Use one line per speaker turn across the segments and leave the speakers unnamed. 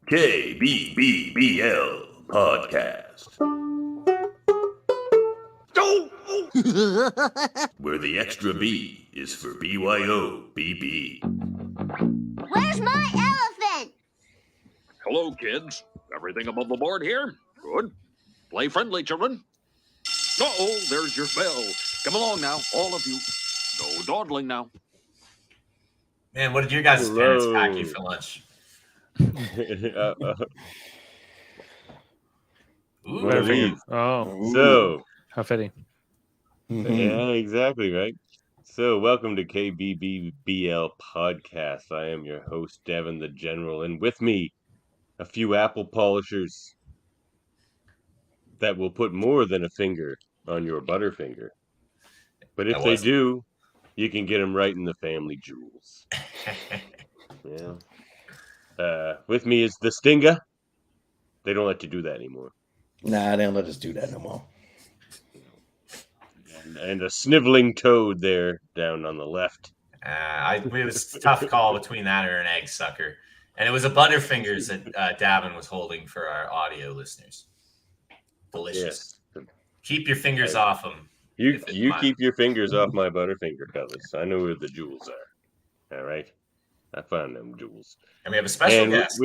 KBBBL Podcast. Where the extra B is for BYOBB.
Where's my elephant?
Hello, kids. Everything above the board here? Good. Play friendly, children. Uh-oh, there's your bell. Come along now, all of you. No dawdling now.
Man, what did your guys' parents pack you for lunch?
Ooh.
Oh,
So,
how fitting.
yeah, exactly, right? So, welcome to KBBBL Podcast. I am your host, Davan the General, and with me, a few apple polishers that will put more than a finger on your butterfinger. But if they do, you can get them right in the family jewels. Yeah. With me is the Stinga. They don't let you do that anymore.
Nah, they don't let us do that no more.
And a sniveling toad there down on the left.
It was a tough call between that or an egg sucker. And it was a Butterfingers that Davan was holding for our audio listeners. Delicious. Yes. Keep your fingers off them.
You keep your fingers off my Butterfinger, fellas. I know where the jewels are. All right? I found them jewels.
And we have a special guest.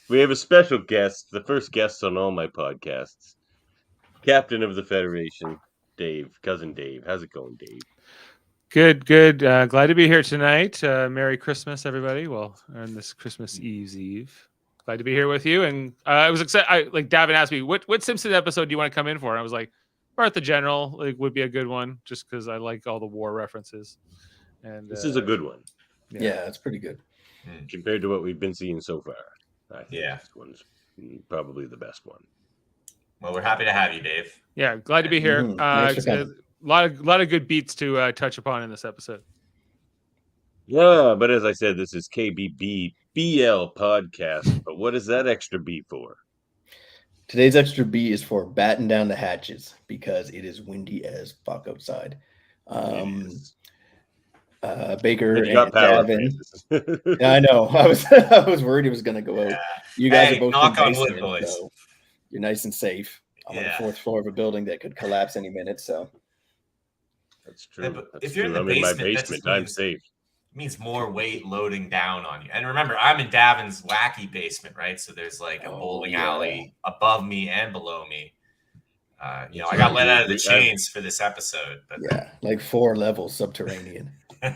We have a special guest, the first guest on all my podcasts. Captain of the Federation, Dave, Cousin Dave. How's it going, Dave?
Good. Glad to be here tonight. Merry Christmas, everybody. Well, on this Christmas Eve. Glad to be here with you. And I was excited. Like Davan asked me, what Simpsons episode do you want to come in for? And I was like, Bart the General would be a good one, just because I like all the war references. And
this is a good one.
Yeah, it's pretty good.
Compared to what we've been seeing so far. I think this one's probably the best one.
Well, we're happy to have you, Dave.
Yeah, glad to be here. A lot of good beats to touch upon in this episode.
Yeah, but as I said, this is KBBBL Podcast. But what is that extra B for?
Today's extra B is for batten down the hatches because it is windy as fuck outside. Baker and Davan. I know. I was worried it was going to go out. You guys are both
knock
in
on
basement,
wood, boys.
so you're nice and safe. I'm on the fourth floor of a building that could collapse any minute. So
that's true.
Yeah, if you're in the basement,
my basement, I'm safe.
It means more weight loading down on you. And remember, I'm in Davan's wacky basement, right? So there's like a bowling alley above me and below me. I got let out of the chains for this episode. But
yeah, like 4 levels subterranean.
So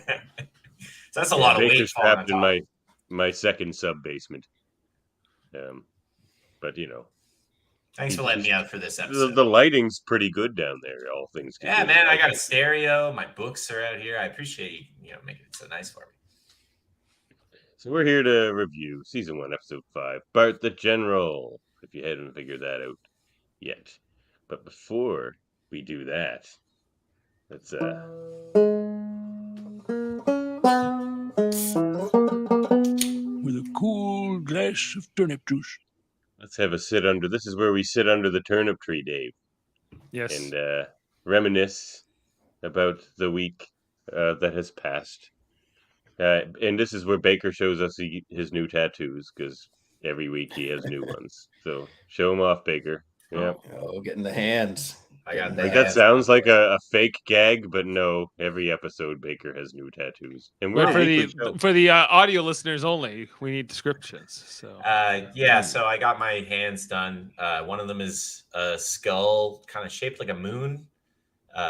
that's a lot of weight
trapped in my second sub basement. But
thanks for letting me out for this episode.
The lighting's pretty good down there, all things considered.
Yeah, man, I got a stereo. My books are out here. I appreciate you making it so nice for me.
So we're here to review season 1, episode 5, Bart the General. If you hadn't figured that out yet, but before we do that, let's
with a cool glass of turnip juice.
Let's have a sit under. This is where we sit under the turnip tree, Dave.
Yes.
And reminisce about the week that has passed. And this is where Baker shows us his new tattoos, because every week he has new ones. So show them off, Baker. Yeah.
Oh, getting the hands.
That sounds like a fake gag, but no. Every episode, Baker has new tattoos, and
we're for the audio listeners only. We need descriptions. So
so I got my hands done. One of them is a skull, kind of shaped like a moon.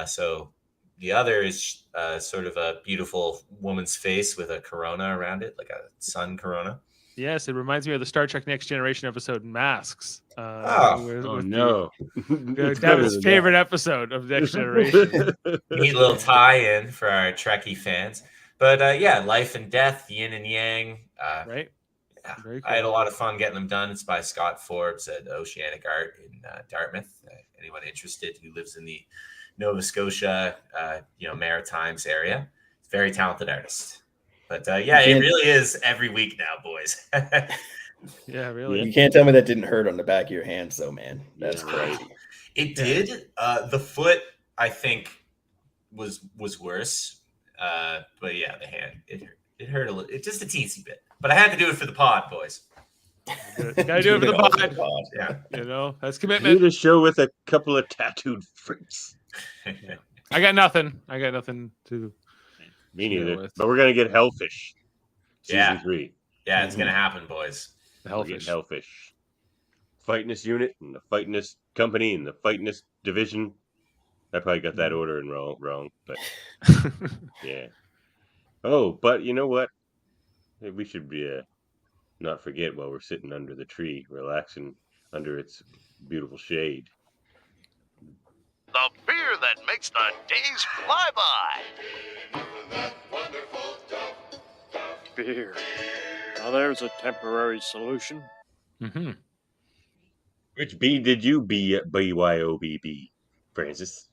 So the other is sort of a beautiful woman's face with a corona around it, like a sun corona.
Yes, it reminds me of the Star Trek Next Generation episode Masks.
No.
David's favorite episode of Next Generation.
Neat little tie-in for our Trekkie fans. But Life and Death, Yin and Yang.
Right.
Yeah. Cool. I had a lot of fun getting them done. It's by Scott Forbes at Oceanic Art in Dartmouth. Anyone interested who lives in the Nova Scotia, Maritimes area. It's a very talented artist. But it really is every week now, boys.
Yeah, really.
You can't tell me that didn't hurt on the back of your hands, though, man. That's crazy.
It did. The foot, I think, was worse. But yeah, the hand, it hurt a little. Just a teensy bit. But I had to do it for the pod, boys.
Gotta do it for the
All
pod.
Yeah.
You know, that's
Do
commitment.
the show with a couple of tattooed freaks.
I got nothing. I got nothing to.
Me
share
neither.
with.
But we're gonna get Hellfish.
Yeah.
Season 3.
Yeah, it's gonna happen, boys.
The
We're getting
Hellfish.
Hellfish. Fightiness unit and the Fightiness company and the Fightiness division. I probably got that order in wrong, but yeah. Oh, but you know what? We should be not forget while we're sitting under the tree, relaxing under its beautiful shade.
The beer that makes the days fly by.
Beer. Now there's a temporary solution.
Mm-hmm.
Which B did you BYOBB, Francis?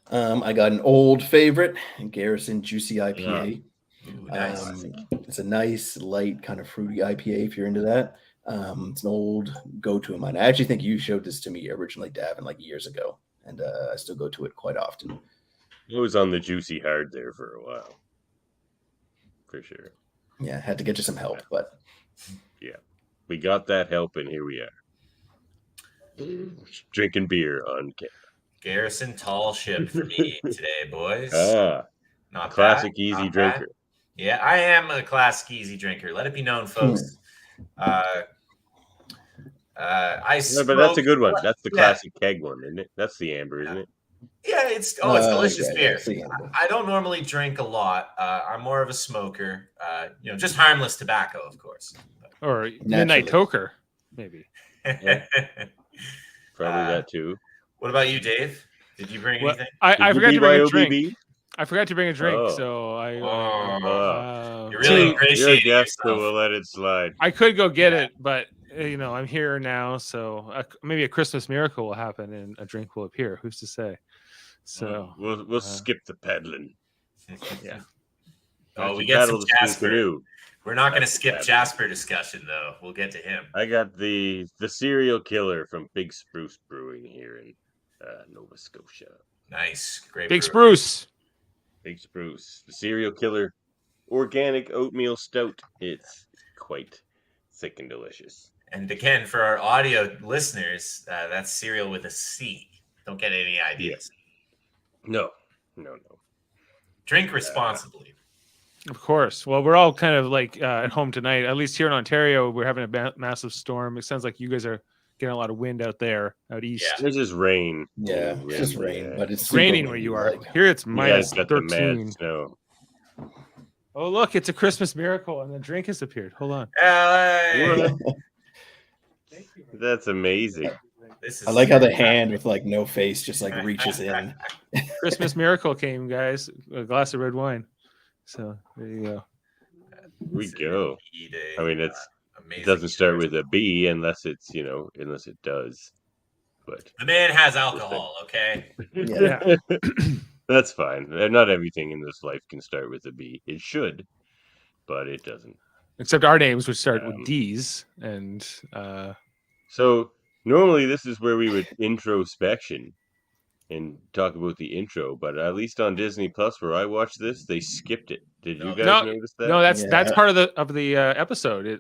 I got an old favorite, Garrison Juicy IPA.
Ooh, nice.
It's a nice, light, kind of fruity IPA if you're into that. It's an old go-to of mine. I actually think you showed this to me originally, Davan, like years ago, and I still go to it quite often.
I was on the juicy hard there for a while. For sure.
Yeah, had to get you some help, but
yeah, we got that help, and here we are. Drinking beer on camera.
Garrison tall ship for me today, boys. Not
classic
bad,
easy
not
drinker.
Bad. Yeah, I am a classic easy drinker. Let it be known, folks.
But that's a good one. That's the classic keg one, isn't it? That's the amber, isn't it?
Yeah, it's delicious beer.
Yeah,
I don't normally drink a lot. I'm more of a smoker. Just harmless tobacco, of course.
Or midnight toker, maybe.
Probably that too.
What about you, Dave? Did you bring anything?
I forgot to bring a drink.
BYOBB?
I forgot to bring a drink,
Oh.
so I.
You really appreciate
You're a guest,
yourself.
so we'll let it slide.
I could go get it, but I'm here now, so maybe a Christmas miracle will happen and a drink will appear. Who's to say? So
we'll skip the peddling.
Yeah.
Oh, we get some Jasper.
Canoe.
We're not going to skip Jasper discussion, though. We'll get to him.
I got the serial killer from Big Spruce Brewing here in Nova Scotia.
Nice, great.
Big Spruce.
Big Spruce, the serial killer, organic oatmeal stout. It's quite thick and delicious.
And again, for our audio listeners, that's cereal with a C. Don't get any ideas.
No.
Drink responsibly.
Of course. Well, we're all kind of like at home tonight. At least here in Ontario, we're having a massive storm. It sounds like you guys are getting a lot of wind out there, out east.
Yeah. There's just rain.
Yeah, it's just rain, but it's
raining where you are. Here it's minus 13.
Snow.
Oh, look, it's a Christmas miracle, and the drink has appeared. Hold on.
That's amazing.
I like how the hand with like no face just like reaches in.
Christmas miracle came, guys. A glass of red wine. So there you go.
We go. I mean, it doesn't start with a B unless it's unless it does. But
the man has alcohol. Okay.
Yeah.
That's fine. Not everything in this life can start with a B. It should, but it doesn't.
Except our names, which start with D's, and
so normally this is where we would introspection and talk about the intro, but at least on Disney Plus, where I watched this, they skipped it. Did you guys notice that?
No, that's part of the episode.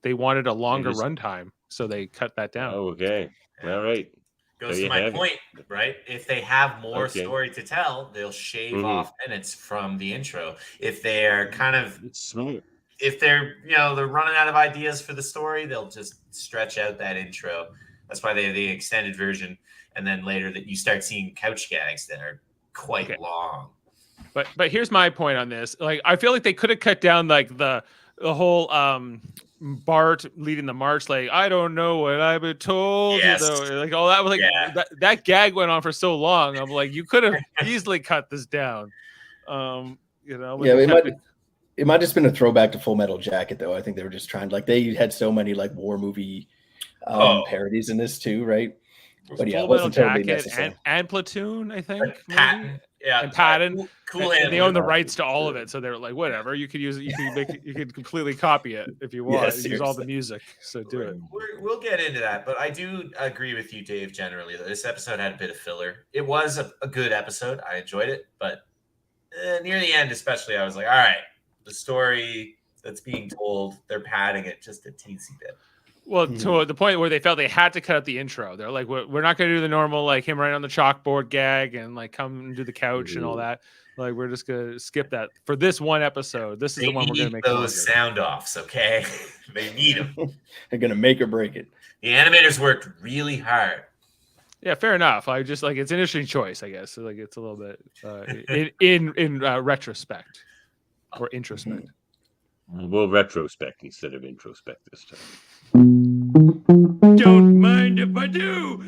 They wanted a longer runtime, so they cut that down.
Oh, okay. All right.
Goes to my point, right? If they have more story to tell, they'll shave off minutes from the intro. If they're kind of
smart,
if they're they're running out of ideas for the story, they'll just stretch out that intro. That's why they have the extended version, and then later that you start seeing couch gags that are quite long.
But here's my point on this. Like, I feel like they could have cut down like the whole Bart leading the march, like, I don't know what I've been told.
Yes.
Like all that was like that gag went on for so long. I'm like, you could have easily cut this down.
It might just been a throwback to Full Metal Jacket, though. I think they were just trying, like, they had so many like war movie parodies in this too, right? But yeah,
Full
it wasn't
Metal
totally
Jacket
necessary.
and Platoon, I think.
Patton. Yeah,
and Patton.
Cool.
And they own the rights to all of it, so they're like, whatever. You could use it. You could completely copy it if you want. Use all the music. So do it.
We'll get into that, but I do agree with you, Dave. Generally, this episode had a bit of filler. It was a good episode. I enjoyed it, but near the end, especially, I was like, all right, the story that's being told, they're padding it just a teensy bit.
Well, to the point where they felt they had to cut out the intro. They're like, we're not going to do the normal, like him right on the chalkboard gag and like come and do the couch and all that. Like, we're just going to skip that for this one episode. This is the one we're going to make
those sound offs. Okay. They need them.
They're going to make or break it.
The animators worked really hard.
Yeah, fair enough. I just like, it's an interesting choice, I guess. So, like, it's a little bit in retrospect or introspect.
We'll retrospect instead of introspect this time.
Don't mind if I do.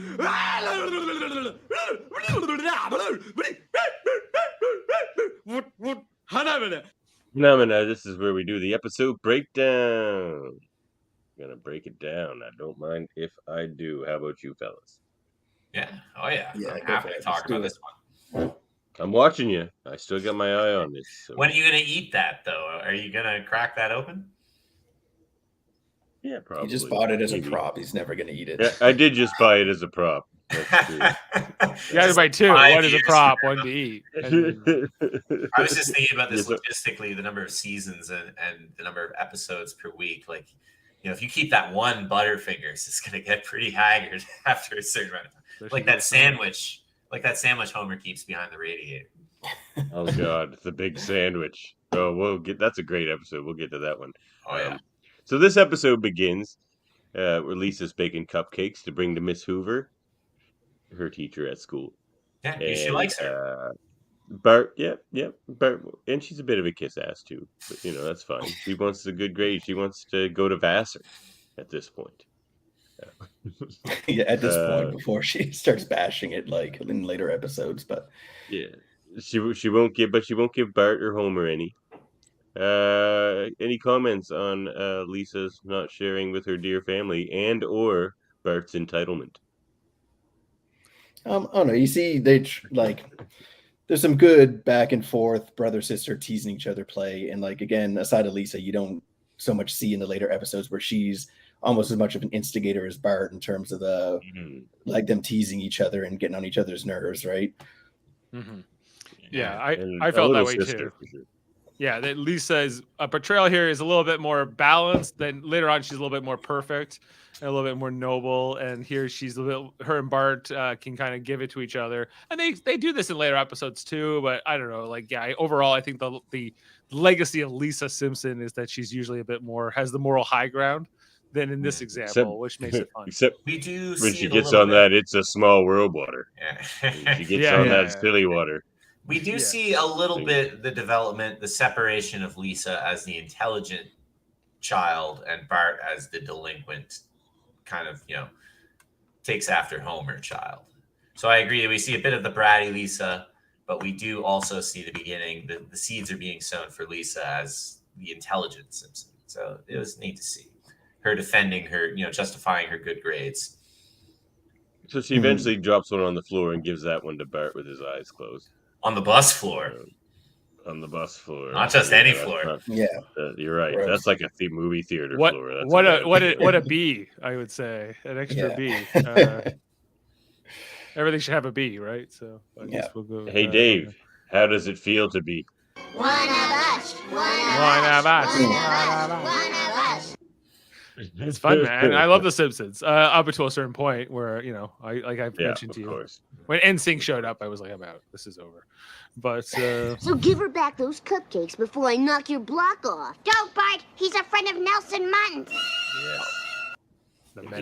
Phenomena, this is where we do the episode breakdown. I'm gonna break it down. I don't mind if I do. How about you, fellas?
Yeah. Oh, yeah.
Yeah,
I'm
go
happy
for
to
it.
talk
Let's do
about
it.
this one.
I'm watching you. I still got my eye on this. So.
When are you going to eat that, though? Are you going to crack that open?
Yeah, probably.
He just bought it as a prop. He's never going to eat it.
Yeah, I did just buy it as a prop. That's true.
You got to buy two. One is a prop, one to eat.
I was just thinking about this
Yes,
logistically, the number of seasons and the number of episodes per week. Like, if you keep that one Butterfingers, it's going to get pretty haggard after a certain amount of time. Like that sandwich Homer keeps behind the radiator.
Oh God, the big sandwich. Oh, that's a great episode. We'll get to that one.
Oh yeah.
So this episode begins where Lisa's baking cupcakes to bring to Miss Hoover, her teacher at school.
Yeah, she likes her.
Bart, Bart, and she's a bit of a kiss ass too, but that's fine. She wants a good grade. She wants to go to Vassar at this point.
Yeah, at this point, before she starts bashing it, like in later episodes, but
yeah, she won't give Bart or Homer any. Any comments on Lisa's not sharing with her dear family and or Bart's entitlement?
oh no, you see, there's some good back and forth, brother sister teasing each other play, and like again, aside of Lisa, you don't so much see in the later episodes where she's almost as much of an instigator as Bart in terms of the like them teasing each other and getting on each other's nerves, right?
Mm-hmm. Yeah, I felt that way too. Sure. Yeah, that Lisa's portrayal here is a little bit more balanced. Then later on, she's a little bit more perfect and a little bit more noble. And here she's her and Bart can kind of give it to each other. And they do this in later episodes too. But I don't know. Like, yeah, overall, I think the legacy of Lisa Simpson is that she's usually a bit more, has the moral high ground than in this example, which makes it fun.
Except
we do
when she gets on that It's a Small World water.
Yeah.
She gets on that silly water.
We do see a little bit the development, the separation of Lisa as the intelligent child and Bart as the delinquent kind of, takes after Homer child. So I agree that we see a bit of the bratty Lisa, but we do also see the beginning, the seeds are being sown for Lisa as the intelligent Simpson. So it was neat to see her defending her, justifying her good grades.
So she eventually drops one on the floor and gives that one to Bart with his eyes closed.
On the bus floor.
On the bus floor.
Not just any floor.
You're right. That's like a movie theater floor. That's
what a B, I would say. An extra B. Everything should have a B, right? So I guess we'll go.
Hey, Dave, how does it feel to be?
One of us. One of us.
It's fun, man. I love The Simpsons. Up until a certain point where, I've mentioned to you.
Course.
When NSYNC showed up, I was like, I'm out. This is over. But
So give her back those cupcakes before I knock your block off. Don't, Bart. He's a friend of Nelson Mutton's.
Yeah.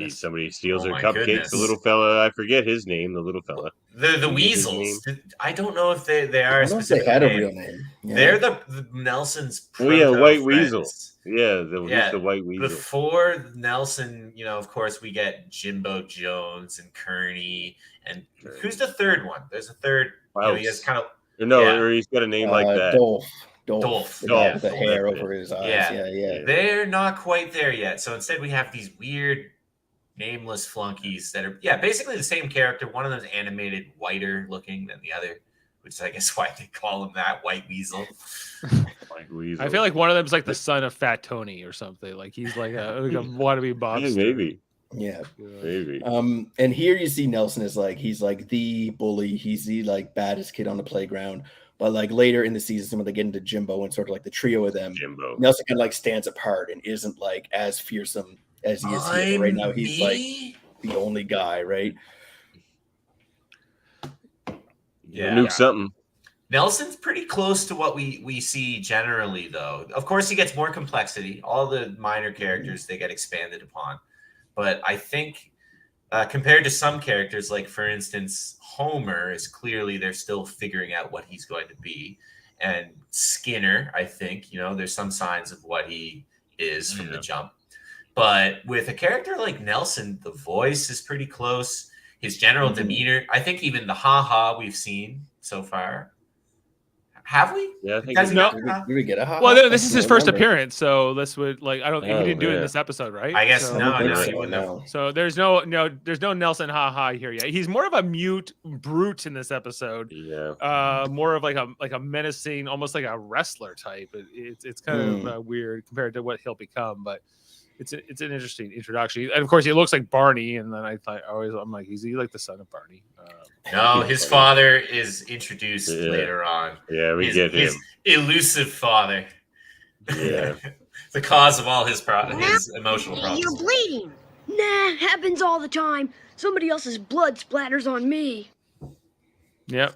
Somebody steals her cupcakes.
Goodness.
The little fella, I forget his name. The little fella.
The Weasels. I don't know if they are.
I don't know if they had a real name. Yeah.
They're the Nelson's.
Oh yeah, White
friends.
Weasel. Yeah, the White Weasel.
Before Nelson, of course, we get Jimbo Jones and Kearney, and who's the third one? There's a third. He has kind of
or he's got a name like that.
Dolph. With the hair over his eyes. Yeah.
They're not quite there yet. So instead, we have these weird, nameless flunkies that are basically the same character. One of them is animated, whiter looking than the other, which is, I guess, why they call him that, White Weasel.
White Weasel.
I feel like one of them is like the son of Fat Tony or something. Like he's like a wannabe Bobster.
Maybe.
Yeah.
Maybe.
And here you see Nelson is he's like the bully. He's the baddest kid on the playground. But later in the season, when they get into Jimbo and sort of the trio of them, Nelson kind of stands apart and isn't as fearsome as he is here. Right now, he's like
me?
the only guy, right?
Yeah.
Nuke something.
Nelson's pretty close to what we see generally, though. Of course, he gets more complexity. All the minor characters, they get expanded upon. But I think compared to some characters, like, for instance, Homer is clearly they're still figuring out what he's going to be. And Skinner, I think, there's some signs of what he is from the jump. But with a character like Nelson, the voice is pretty close. His general demeanor, I think even the ha-ha we've seen so far. Have we?
Yeah, I think
Did we get a ha-ha?
Well, this is his first
remember.
appearance, so this would he didn't do it in this episode, right?
I guess
so,
no,
think
he
so,
wouldn't have.
no.
So there's no Nelson ha-ha here yet. He's more of a mute brute in this episode.
Yeah.
More of like a menacing, almost like a wrestler type. It's kind of weird compared to what he'll become, but it's an interesting introduction. And of course, he looks like Barney. And then I'm like, is he like the son of Barney?
No, his father is introduced later on.
Yeah, we
His
get him.
Elusive father.
Yeah.
The cause of all his emotional problems.
You're bleeding.
Nah, happens all the time. Somebody else's blood splatters on me.
Yep.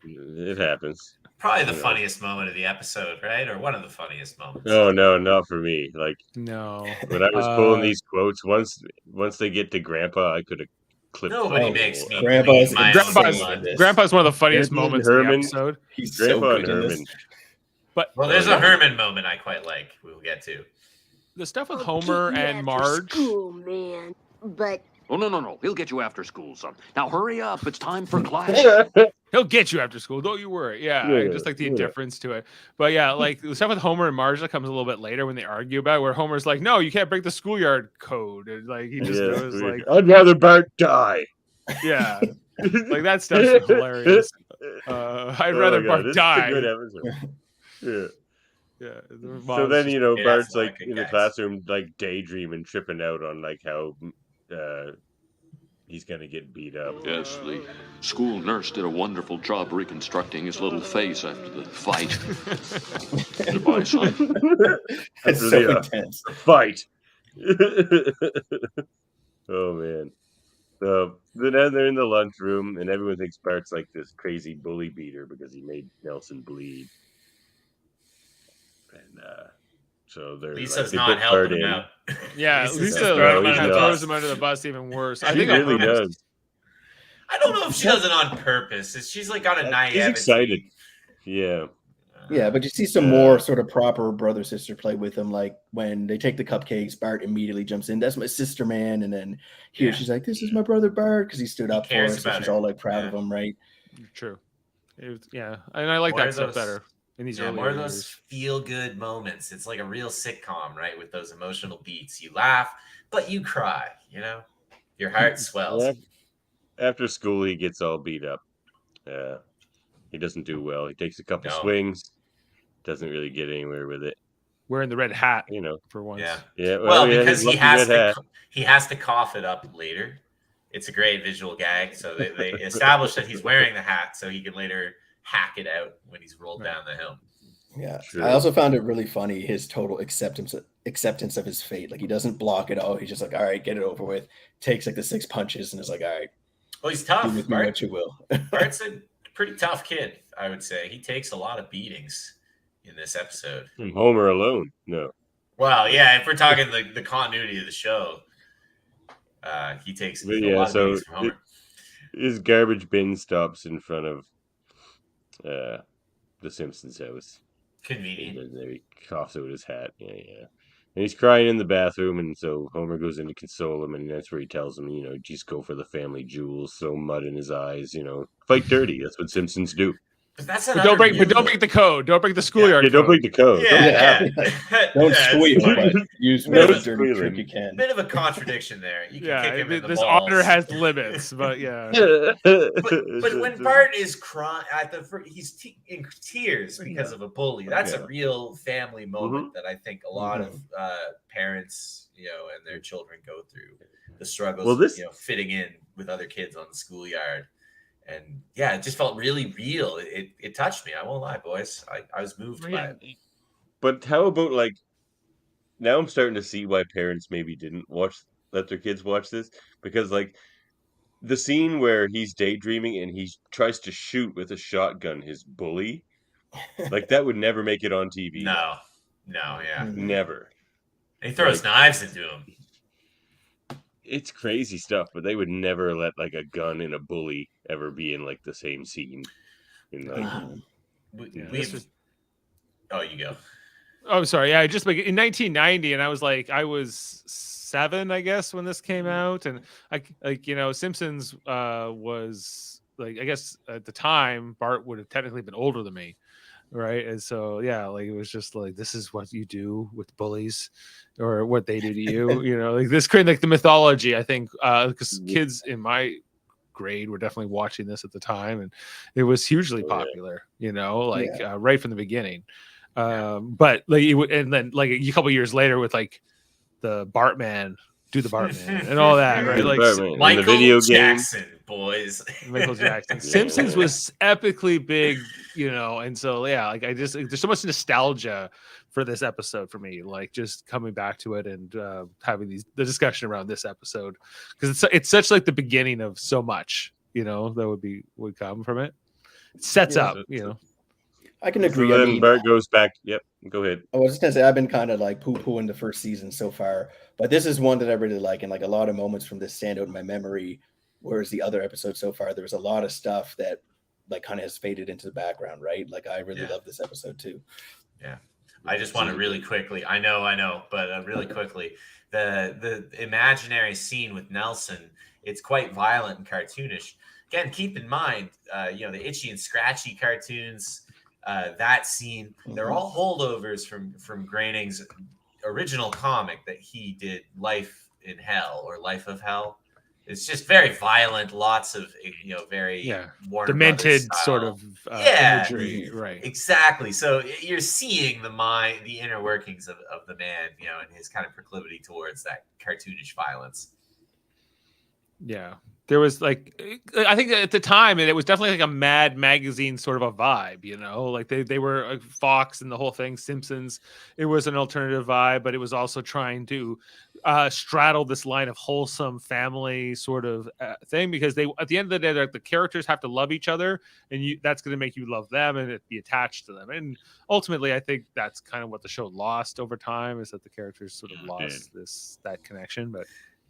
It happens.
Probably the funniest moment of the episode, right? Or one of the funniest moments.
Oh no, not for me. Like,
no.
When I was pulling these quotes, once they get to Grandpa, I could have clipped.
Nobody makes me.
Grandpa's
Grandpa's one of the funniest
Grandpa
moments
Herman,
in the episode.
He's
Grandpa
so
and
good in
Herman.
this.
But
there's a Herman moment I quite like. We'll get to.
The stuff with Homer and Marge.
School, man. But
Oh, no. He'll get you after school, son. Now hurry up. It's time for class.
He'll get you after school. Don't you worry. Yeah, I just like the indifference to it. But yeah, like the stuff with Homer and Marge that comes a little bit later when they argue about it, where Homer's like, "No, you can't break the schoolyard code." And like he just knows, like,
I'd rather Bart die.
yeah, like that stuff's hilarious. I'd rather Bart die.
Good episode. Yeah.
Yeah.
So then Bart's like in the
guys.
classroom, like daydreaming, tripping out on like how he's gonna get beat up.
Yes, the school nurse did a wonderful job reconstructing his little face after the fight. Goodbye, son.
It's
After
so
the,
intense.
Fight. Oh man. So then they're in the lunchroom, and everyone thinks Bart's like this crazy bully beater because he made Nelson bleed. And so they're
Lisa's
they
not
put
helping
Bart
him
in.
out.
Yeah,
Lisa's
Lisa
just throwing him under the
throws
bus.
him under the bus even worse.
She
I think
really does.
I don't know if she does it on purpose. She's like on a naivety.
He's excited. Yeah.
Yeah, but you see some more sort of proper brother-sister play with him, like when they take the cupcakes, Bart immediately jumps in, "That's my sister, man," and then here she's like, "This is my brother Bart," because he stood up for her,
cares
so
about
she's
her.
all like proud of him, right?
True. And I like
More
that
of
stuff
those-
better in these early
more of
years.
those feel-good moments. It's like a real sitcom, right? With those emotional beats. You laugh, but you cry, Your heart swells.
After school, he gets all beat up. He doesn't do well. He takes a couple swings, doesn't really get anywhere with it.
Wearing the red hat, for once.
Yeah.
Well,
because
his
he has to cough it up later. It's a great visual gag. So they establish that he's wearing the hat so he can later hack it out when he's rolled down the hill.
Yeah.
True.
I also found it really funny, his total acceptance of his fate. Like he doesn't block it all. He's just like, all right, get it over with. Takes like the 6 punches and is like, all right.
Well, he's tough.
Do with me what you will.
Bart's a pretty tough kid, I would say. He takes a lot of beatings in this episode.
From Homer alone, no.
Well, yeah, if we're talking the continuity of the show, he takes a lot of beatings from Homer.
His garbage bin stops in front of the Simpsons house.
Convenient.
And then he coughs out his hat. Yeah. And he's crying in the bathroom, and so Homer goes in to console him, and that's where he tells him, just go for the family jewels, throw mud in his eyes, fight dirty. That's what Simpsons do.
But
don't break the code. Don't break the schoolyard.
Yeah, don't break the code.
Don't squeal, but use whatever dirty trick you can.
Bit of a contradiction there. You can kick him in the
this
balls.
honor has limits, but yeah.
but when Bart is crying he's in tears because of a bully. That's a real family moment that I think a lot of parents, and their children go through. The struggles, fitting in with other kids on the schoolyard. And it just felt really real. It touched me. I won't lie, boys. I was moved by it.
But how about now I'm starting to see why parents maybe didn't let their kids watch this, because like the scene where he's daydreaming and he tries to shoot with a shotgun his bully, like that would never make it on TV.
No, yeah.
Never.
And he throws knives into him.
It's crazy stuff, but they would never let like a gun and a bully ever be in like the same scene. In like,
Oh, you go.
Oh, sorry. Yeah, just like in 1990, and I was 7, I guess, when this came out, and Simpsons was like, I guess at the time Bart would have technically been older than me, right? And so yeah, like it was just like, this is what you do with bullies, or what they do to you, like this created like the mythology, I think, because kids in my grade were definitely watching this at the time, and it was hugely popular, right from the beginning. But like it would, and then like a couple years later with like the Bartman, do the Bartman and all that, right? Like
Michael the video Jackson, game. Boys.
Michael Jackson. Simpsons was epically big, and so yeah, like there's so much nostalgia for this episode for me, like just coming back to it and having the discussion around this episode, because it's such like the beginning of so much, that would come from it. It sets up,
I can agree.
So then Bart goes back. Yep, go ahead.
I was just gonna say I've been kind of like poo-pooing the first season so far, but this is one that I really like, and like a lot of moments from this stand out in my memory. Whereas the other episodes so far, there was a lot of stuff that like kind of has faded into the background, right? Like I really love this episode too.
Yeah, I just want to really quickly. I know, but really quickly, the imaginary scene with Nelson, it's quite violent and cartoonish. Again, keep in mind, the Itchy and Scratchy cartoons. That scene, they're all holdovers from Groening's original comic that he did, Life in Hell or Life of Hell. It's just very violent, lots of very Warner
demented sort of imagery, right?
Exactly. So you're seeing the inner workings of the man, and his kind of proclivity towards that cartoonish violence.
Yeah. There was like, I think at the time, and it was definitely like a Mad Magazine sort of a vibe, like they were Fox and the whole thing, Simpsons. It was an alternative vibe, but it was also trying to straddle this line of wholesome family sort of thing, because at the end of the day, the characters have to love each other, and that's going to make you love them and be attached to them. And ultimately, I think that's kind of what the show lost over time, is that the characters sort of lost that connection. But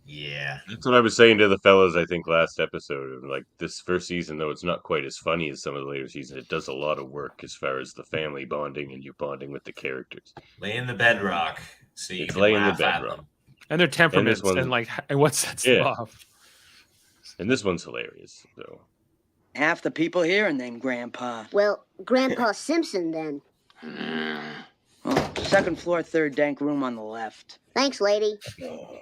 yeah,
that's what I was saying to the fellas, I think, last episode. Like this first season, though it's not quite as funny as some of the later seasons, it does a lot of work as far as the family bonding and you bonding with the characters.
Laying the bedrock, so you
it's
can
laying
laugh
the bedrock.
And their temperaments and what sets them off.
And this one's hilarious. So
half the people here and then Grandpa.
Well, Grandpa Simpson then.
Oh, second floor, third dank room on the left.
Thanks, lady.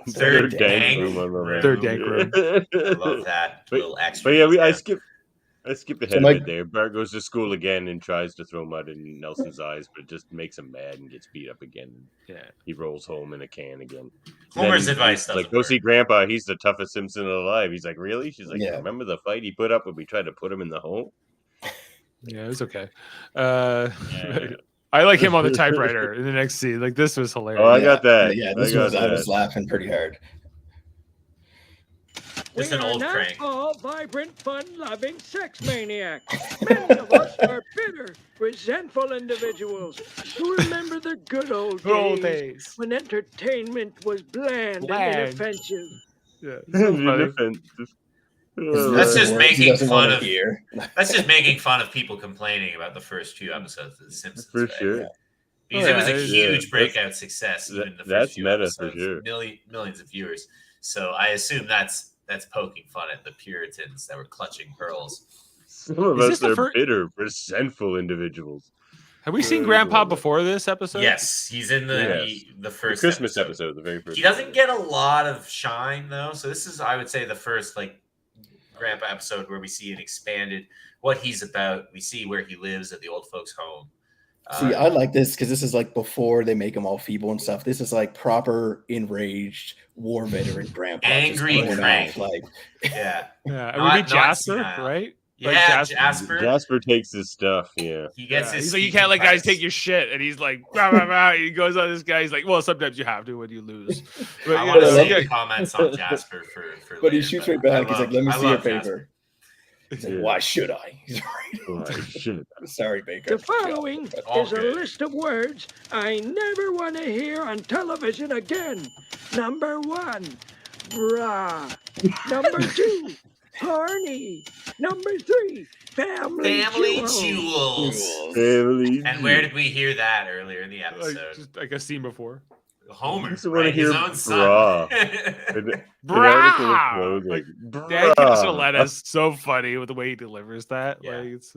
Third dank room on the left.
Third dank room.
I love that little extra.
But yeah, I skipped ahead a bit there. Bart goes to school again and tries to throw mud in Nelson's eyes, but it just makes him mad and gets beat up again.
Yeah,
he rolls home in a can again.
Homer's advice doesn't
like, go see Grandpa. He's the toughest Simpson alive. He's like, really? She's like, remember the fight he put up when we tried to put him in the home?
Yeah, it was okay. I like him on the typewriter in the next scene. Like, this was hilarious.
Oh, I got that.
Yeah, I was laughing pretty hard.
Just an old crank.
All vibrant, fun-loving sex maniacs. Many of us are bitter, resentful individuals who remember the good old days when entertainment was bland. And inoffensive.
Yeah,
that's just making fun of. That's just making fun of people complaining about the first few episodes of The Simpsons.
For sure.
Yeah. Because it was a huge breakout success. Even the first few
meta
episodes,
for sure.
Millions of viewers. So I assume that's poking fun at the Puritans that were clutching pearls.
Some of us are bitter, resentful individuals.
Have we seen Grandpa before this episode?
Yes, he's in the first
Christmas episode, the very first.
He doesn't get a lot of shine though, so this is, I would say, the first Grandpa episode where we see an expanded what he's about. We see where he lives at the old folks' home.
See, I like this because this is like before they make him all feeble and stuff. This is like proper enraged war veteran Grandpa,
angry crank.
Yeah.
It would be Jasper, right?
Yeah,
Like
Jasper takes his stuff. Yeah,
he gets his.
He's like, you can't let guys take your shit, and he's like, rah, rah, rah. He goes on this guy. He's like, well, sometimes you have to when you lose. But
I want to see your comments on Jasper for.
But he
later,
shoots right back. He's like, let me see your paper.
Jasper.
He's like, why should I? He's
why should I?
Sorry, Baker.
The following is a list of words I never want to hear on television again. Number 1, brah. Number 2, horny. Number 3, family jewels.
Family.
And where did we hear that earlier in the episode?
Just like a scene before.
Homer,
right? His own
son.
Brah!
Like,
Dad let us so funny with the way he delivers that.
Yeah.
Like it's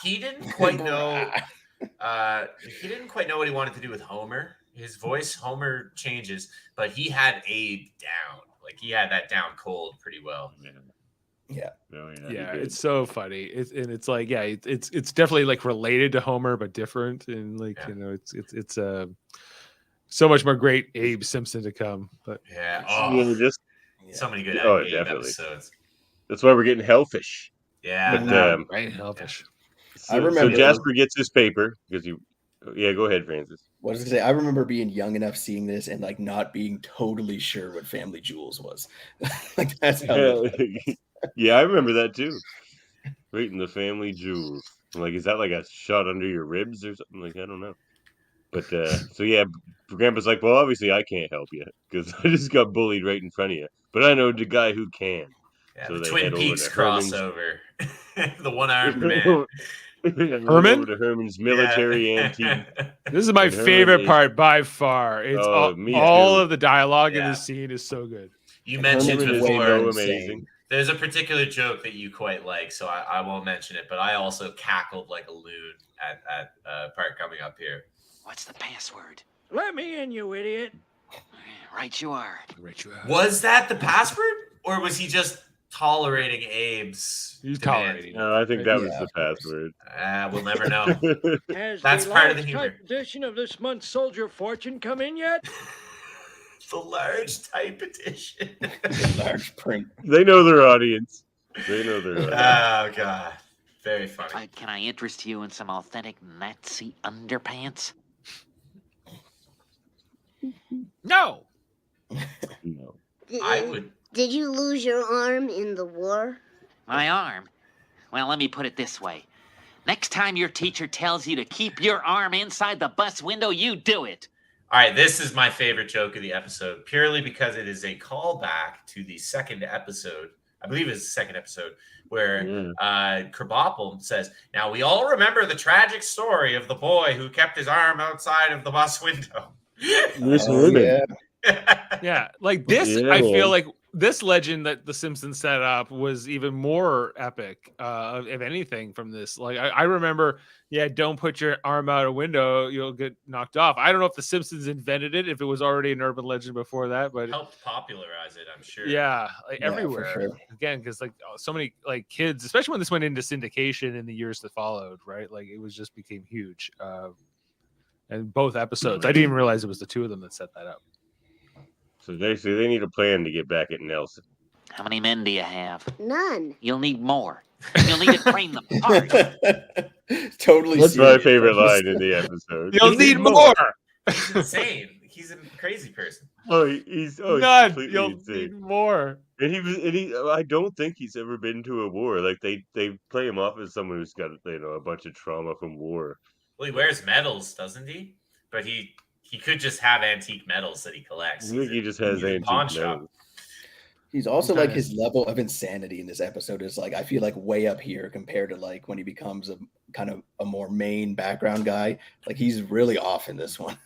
He didn't quite know. He didn't quite know what he wanted to do with Homer. His voice, Homer changes, but he had Abe down. Like he had that down cold pretty well.
Yeah.
Yeah, it's so funny. It's like, yeah, it's definitely like related to Homer, but different. And like, you know, it's so much more great Abe Simpson to come. But
so many good Abe episodes.
That's why we're getting Hellfish.
Yeah,
but,
right, Hellfish.
I remember.
So Jasper gets his paper because you. Yeah, go ahead, Francis.
What was I gonna say? I remember being young enough seeing this and like not being totally sure what Family Jewels was. Like that's how.
Yeah, I remember that too. Right in the Family Jewels. I'm like, is that like a shot under your ribs or something? Like, I don't know. But so yeah, Grandpa's like, well, obviously I can't help you because I just got bullied right in front of you. But I know the guy who can.
Yeah,
so
the Twin Peaks crossover. The one-armed man.
Herman?
Over to Herman's military antique.
This is my favorite part by far. It's all of the dialogue in this scene is so good.
You mentioned before,
amazing.
There's a particular joke that you quite like, so I won't mention it, but I also cackled like a loon at part coming up here.
What's the password?
Let me in, you idiot.
Right you are.
Was that the password? Or was he just tolerating Abe's
He's
demand?
tolerating.
No, I think that was the password.
We'll never know.
Has
That's
the
part of the
large
humor.
type edition of this month's Soldier Fortune come in yet?
The large type edition.
Large print.
They know their audience. They know their audience.
Oh, God. Very funny.
Can I interest you in some authentic Nazi underpants?
No.
No.
I would.
Did you lose your arm in the war?
My arm? Well, let me put it this way. Next time your teacher tells you to keep your arm inside the bus window, you do it.
All right, this is my favorite joke of the episode, purely because it is a callback to the second episode. I believe it's the second episode where Krabappel says, now we all remember the tragic story of the boy who kept his arm outside of the bus window.
Yeah, like this, I feel like this legend that the Simpsons set up was even more epic, if anything, from this. Like, I remember, don't put your arm out a window, you'll get knocked off. I don't know if the Simpsons invented it, if it was already an urban legend before that, but
helped popularize it, I'm sure.
Yeah, like everywhere.
For sure.
Again, because like so many like kids, especially when this went into syndication in the years that followed, right? Like it was just became huge. And both episodes, I didn't even realize it was the two of them that set that up.
So they need a plan to get back at Nelson.
How many men do you have?
None.
You'll need more. You'll need to train them hard.
Totally.
That's my favorite line in the episode.
You'll need more.
He's insane. He's a crazy person.
He's
none.
Completely
You'll
insane.
need more.
And I don't think he's ever been to a war. Like they play him off as someone who's got a bunch of trauma from war.
Well, he wears medals, doesn't he? But he could just have antique medals that he collects.
I think he just has antique medals.
He's also like his level of insanity in this episode is like I feel like way up here compared to like when he becomes a kind of a more main background guy. Like he's really off in this one.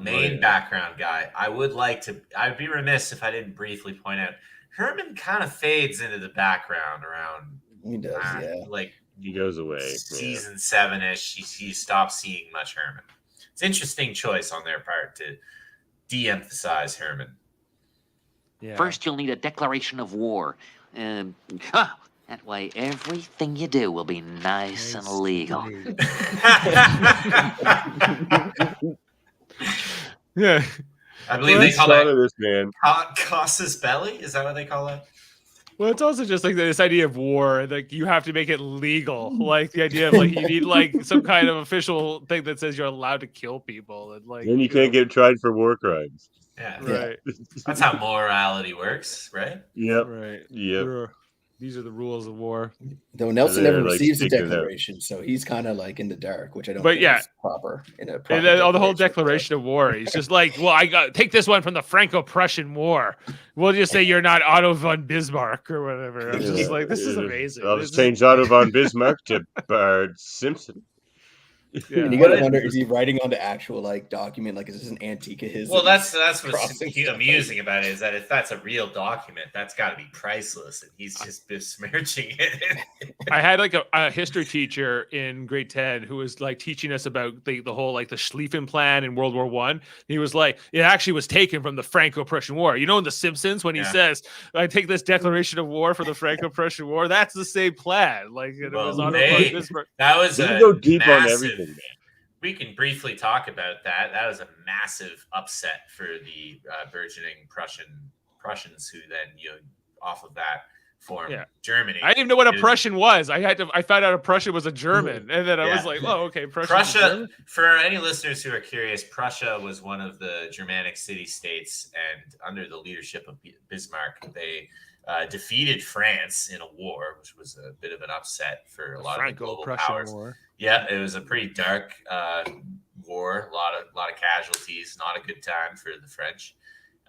Main background guy. I'd be remiss if I didn't briefly point out Herman kind of fades into the background around.
He does,
like
he goes away.
Season 7-ish. You stop seeing much Herman. It's an interesting choice on their part to de-emphasize Herman.
Yeah. First, you'll need a declaration of war. That way, everything you do will be nice and legal.
I believe they call that
this man.
Casus Belli. Is that what they call it?
Well, it's also just like this idea of war, like you have to make it legal. Like the idea of like you need like some kind of official thing that says you're allowed to kill people, and like
then you can't get tried for war crimes.
Yeah.
right.
That's how morality works, right?
Yep.
Right.
Yep.
These are the rules of war.
Though Nelson
They're,
never
like,
receives a
sticking it out.
declaration, so he's kind of like in the dark, which I don't
But
think
yeah.
is proper in a
And
proper
then on the whole
declaration.
declaration of war, he's just like, well, I got take this one from the Franco-Prussian War. We'll just say you're not Otto von Bismarck or whatever. I'm just like, this is amazing.
I'll just change Otto von Bismarck to Bart Simpson.
Yeah.
And you gotta wonder, is he writing on the actual like document? Like, is this an antique of his?
Well, that's what's
crossing stuff
amusing about it, is that if that's a real document, that's got to be priceless, and he's just besmirching it.
I had like a history teacher in grade 10 who was like teaching us about the whole like the Schlieffen Plan in World War One. He was like, it actually was taken from the Franco-Prussian War. You know, in The Simpsons, when he says, I take this declaration of war for the Franco-Prussian War, that's the same plan. Like it was on
that was
you can go deep
massive,
on everything, man.
We can briefly talk about that. That was a massive upset for the burgeoning Prussians, who then off of that formed Germany.
I didn't even know what a Prussian was. I found out a Prussian was a German, and then I was like, oh, okay,
Prussia. For any listeners who are curious, Prussia was one of the Germanic city-states, and under the leadership of Bismarck, they defeated France in a war, which was a bit of an upset for a lot of the global powers.
War.
Yeah, it was a pretty dark war. A lot of casualties. Not a good time for the French.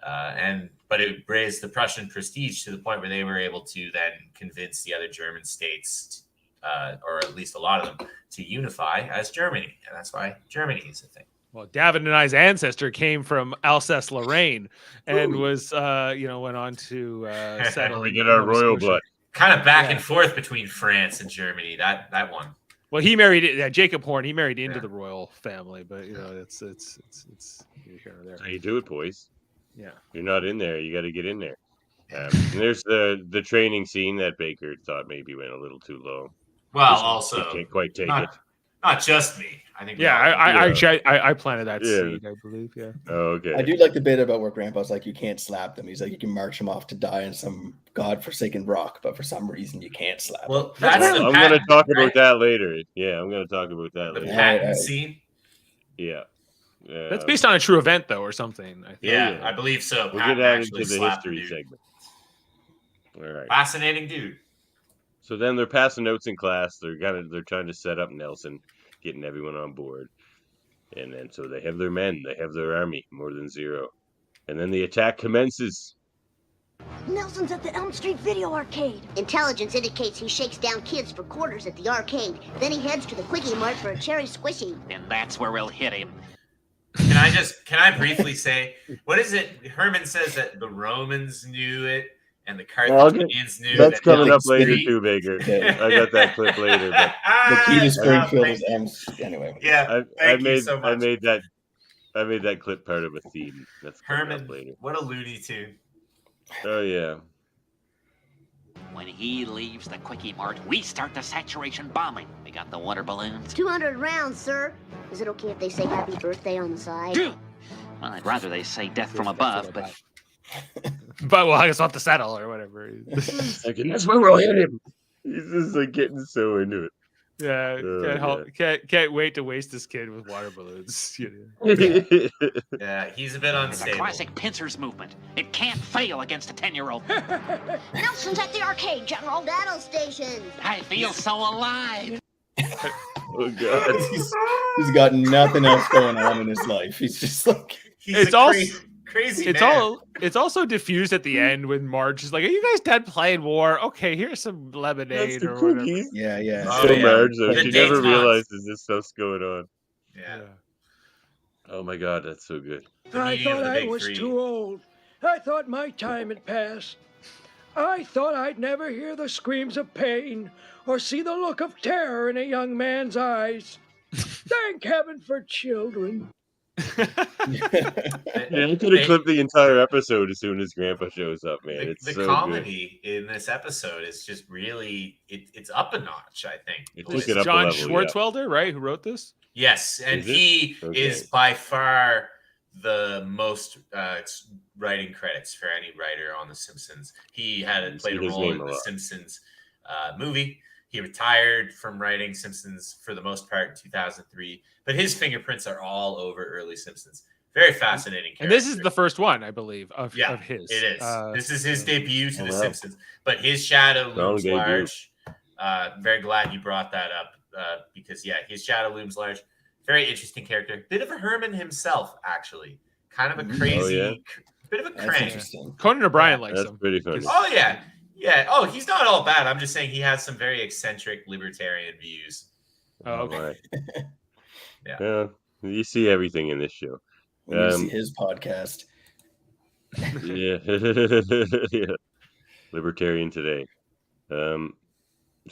But it raised the Prussian prestige to the point where they were able to then convince the other German states, or at least a lot of them, to unify as Germany, and that's why Germany is a thing.
Well, Davan and I's ancestor came from Alsace-Lorraine and was, went on to settle.
We get our royal blood.
Kind of back and forth between France and Germany. That one.
Well, he married Jacob Horn. He married into the royal family, but it's here or there.
How you do it, boys?
Yeah,
you're not in there. You got to get in there. And there's the training scene that Baker thought maybe went a little too low.
Well, also
he can't quite take it.
Not just me. I think.
Yeah, I planted that seed, I believe. Yeah.
Oh, okay.
I do like the bit about where Grandpa's like, you can't slap them. He's like, you can march them off to die on some godforsaken rock, but for some reason you can't slap them.
Well, that's
I'm going to talk about that later. Yeah, I'm going to talk about that later.
The patent scene.
Yeah.
That's based on a true event, though, or something. I think.
Yeah, I believe so.
We'll get out into the history segment. All right.
Fascinating dude.
So then they're passing notes in class. They're trying to set up Nelson, getting everyone on board. And then so they have their men, they have their army, more than zero. And then the attack commences.
Nelson's at the Elm Street Video Arcade. Intelligence indicates he shakes down kids for quarters at the arcade. Then he heads to the Quickie Mart for a cherry squishy.
And that's where we'll hit him.
Can I briefly say, what is it? Herman says that the Romans knew it and the Carthaginians knew.
That's coming up later
Street.
too, Baker. I got that clip later. But
the key to Springfield is M's. Anyway.
Yeah,
I made that clip part of a theme. That's
Herman.
Later.
What a Looney Tune.
Oh yeah.
When he leaves the Quickie Mart, we start the saturation bombing. We got the water balloons.
200 rounds, sir. Is it okay if they say happy birthday on the side?
Well, I'd rather they say death from above, but...
But well, I just want to settle or whatever.
That's where we'll hit him. He's just like getting so into it.
Yeah, can't wait to waste this kid with water balloons.
Yeah, he's a bit unstable.
It's a classic pincers movement. It can't fail against a 10-year-old.
Nelson's at the arcade, General. Battle station.
I feel so alive.
Oh God,
he's got nothing else going on in his life. He's just like
crazy.
It's also diffused at the end when Marge is like, "Are you guys done playing war? Okay, here's some lemonade or whatever."
Yeah.
Marge, though, she never realizes this stuff's going on.
Yeah.
Oh my God, that's so good.
I thought I was too old. I thought my time had passed. I thought I'd never hear the screams of pain or see the look of terror in a young man's eyes. Thank heaven for children.
I could have clipped the entire episode as soon as Grandpa shows up, man. It's
the
so
comedy in this episode is just really it's up a notch. I think
it's John Swartzwelder, right? Who wrote this?
Yes, and he is by far the most writing credits for any writer on The Simpsons. He played a role in The Simpsons movie. He retired from writing Simpsons for the most part in 2003, but his fingerprints are all over early Simpsons. Very fascinating character.
And this is the first one, I believe, of his.
It is. This is his debut to The Simpsons, but his shadow looms large. Very glad you brought that up because, his shadow looms large. Very interesting character. Bit of a Herman himself, actually. Kind of a crazy, bit of a crank.
Conan O'Brien likes him.
Pretty funny.
Oh, yeah. Yeah. Oh, he's not all bad. I'm just saying he has some very eccentric libertarian views.
Oh, okay.
Yeah. You see everything in this show.
You see his podcast.
Yeah. Libertarian Today. So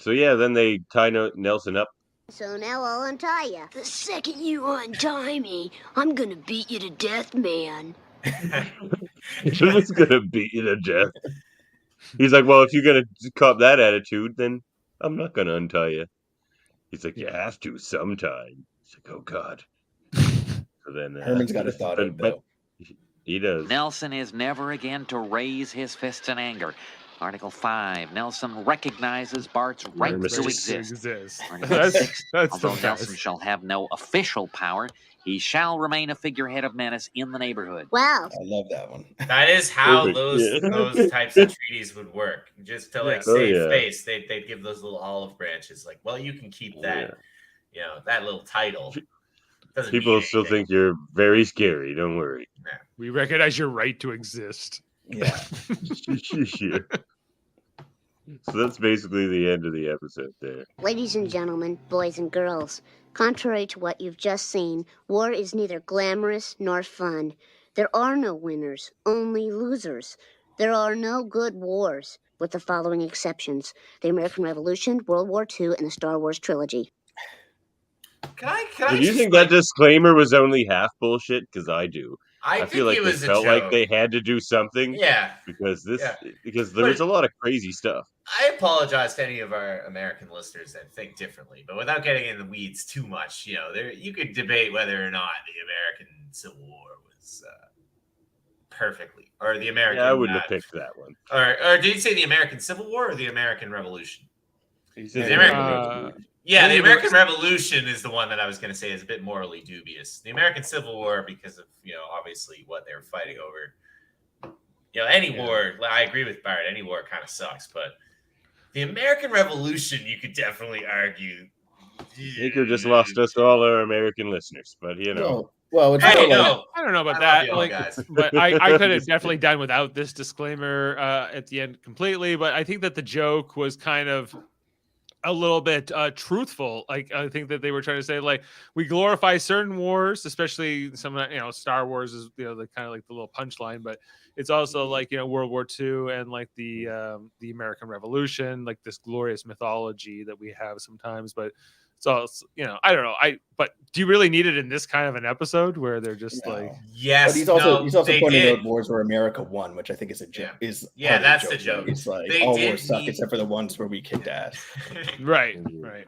then they tie Nelson up.
So now I'll untie you.
The second you untie me, I'm gonna beat you to death, man.
He's gonna beat you to death. He's like, well, if you're gonna cop that attitude, then I'm not gonna untie you. He's like, you have to sometime. He's like, oh God. So then
Herman's got a thought of though.
He does.
Nelson is never again to raise his fists in anger. Article 5, Nelson recognizes Bart's right to exist. Article 6, although Nelson shall have no official power, he shall remain a figurehead of menace in the neighborhood.
Wow.
I love that one.
That is how those types of treaties would work. Just to save face, they'd give those little olive branches. Like, well, you can keep that, that little title.
People still think you're very scary. Don't worry.
Yeah.
We recognize your right to exist.
Yeah.
So that's basically the end of the episode there.
Ladies and gentlemen, boys and girls, contrary to what you've just seen, war is neither glamorous nor fun. There are no winners, only losers. There are no good wars, with the following exceptions: the American Revolution, World War II, and the Star Wars trilogy.
Do you think that disclaimer was only half bullshit? Because I do. I feel like they felt like they had to do something.
Yeah.
Because there was a lot of crazy stuff.
I apologize to any of our American listeners that think differently, but without getting in the weeds too much, you could debate whether or not the American Civil War was perfectly, or the American.
Yeah, I wouldn't have picked that one.
Or did you say the American Civil War or the American Revolution?
The American Revolution.
Yeah, the American Revolution is the one that I was going to say is a bit morally dubious. The American Civil War, because of, obviously what they were fighting over. Any war, I agree with Bart, any war kind of sucks, but the American Revolution, you could definitely argue.
Baker just lost us all our American listeners, but
Well, it's
I don't know about that. But I could have definitely done without this disclaimer at the end completely. But I think that the joke was kind of a little bit truthful. Like, I think that they were trying to say, like, we glorify certain wars, especially some, Star Wars is, the kind of like the little punchline, but it's also like, World War II and like the American Revolution, like this glorious mythology that we have sometimes. But it's all, I don't know. But do you really need it in this kind of an episode where they're just like,
yes, but he's also pointing out wars where America won, which I think is a joke.
That's the joke.
It's like all wars suck except for the ones where we kicked ass.
Right.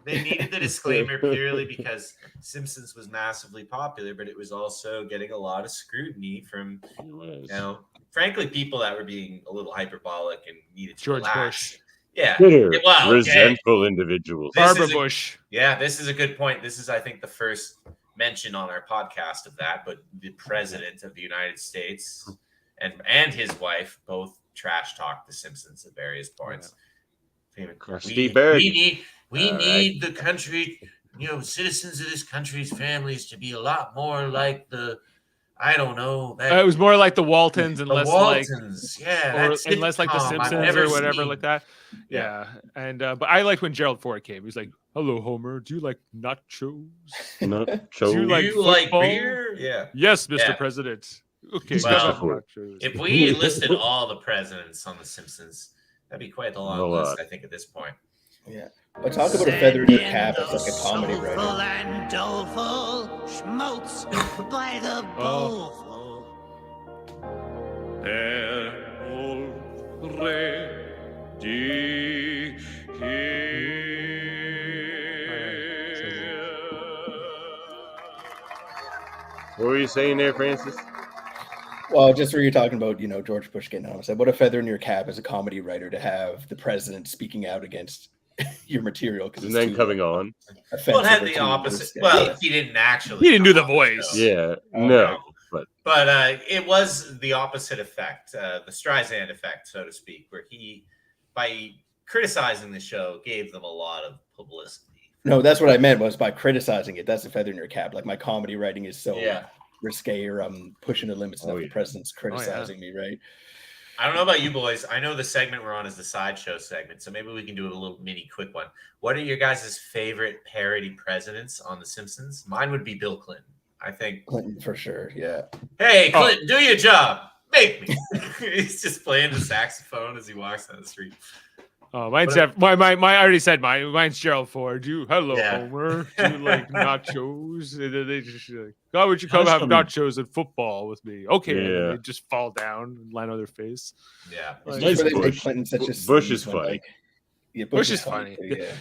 They needed the disclaimer purely because Simpsons was massively popular, but it was also getting a lot of scrutiny from, frankly, people that were being a little hyperbolic and needed to
George
relax.
Bush.
Yeah.
Resentful individuals.
Barbara Bush.
Yeah, this is a good point. This is, I think, the first mention on our podcast of that, but the president of the United States and his wife both trash talked the Simpsons at various points.
Steve Bird.
We need the country, citizens of this country's families to be a lot more like the, I don't know.
It was more like the Waltons and less like,
and
less like the Simpsons or whatever like that. Yeah. And but I liked when Gerald Ford came. He's like, "Hello, Homer. Do you like nachos?
Nachos.
Do you like
beer? Yeah.
Yes, Mr. President. Okay.
Well, if we listed all the presidents on The Simpsons, that'd be quite a long list, I think, at this point.
Yeah. But talk about a feather in your cap as like a comedy writer.
And doleful schmaltz by the bowlful.
They're already
What were you saying there, Francis?
Well, just where you're talking about, George Bush getting on, I said, what a feather in your cap as a comedy writer to have the president speaking out against your material
and then coming on.
Well, it had the opposite. Well, he didn't actually.
He didn't do the voice.
Yeah, no,
but it was the opposite effect, the Streisand effect, so to speak, where he, by criticizing the show, gave them a lot of publicity.
No, that's what I meant was by criticizing it. That's a feather in your cap. Like my comedy writing is so risque, or I'm pushing the limits enough. The president's criticizing me, right?
I don't know about you boys. I know the segment we're on is the sideshow segment, so maybe we can do a little mini quick one. What are your guys' favorite parody presidents on The Simpsons? Mine would be Bill Clinton. I think
Clinton for sure. Yeah.
Hey, Clinton, do your job. Make me. He's just playing the saxophone as he walks down the street.
Oh, mine's I already said mine. Mine's Gerald Ford. Hello, Homer. Do you like nachos? And then they just like, oh, would you come have nachos and football with me? Okay, and they just fall down and land on their face.
Yeah,
Bush is funny.
Bush is funny.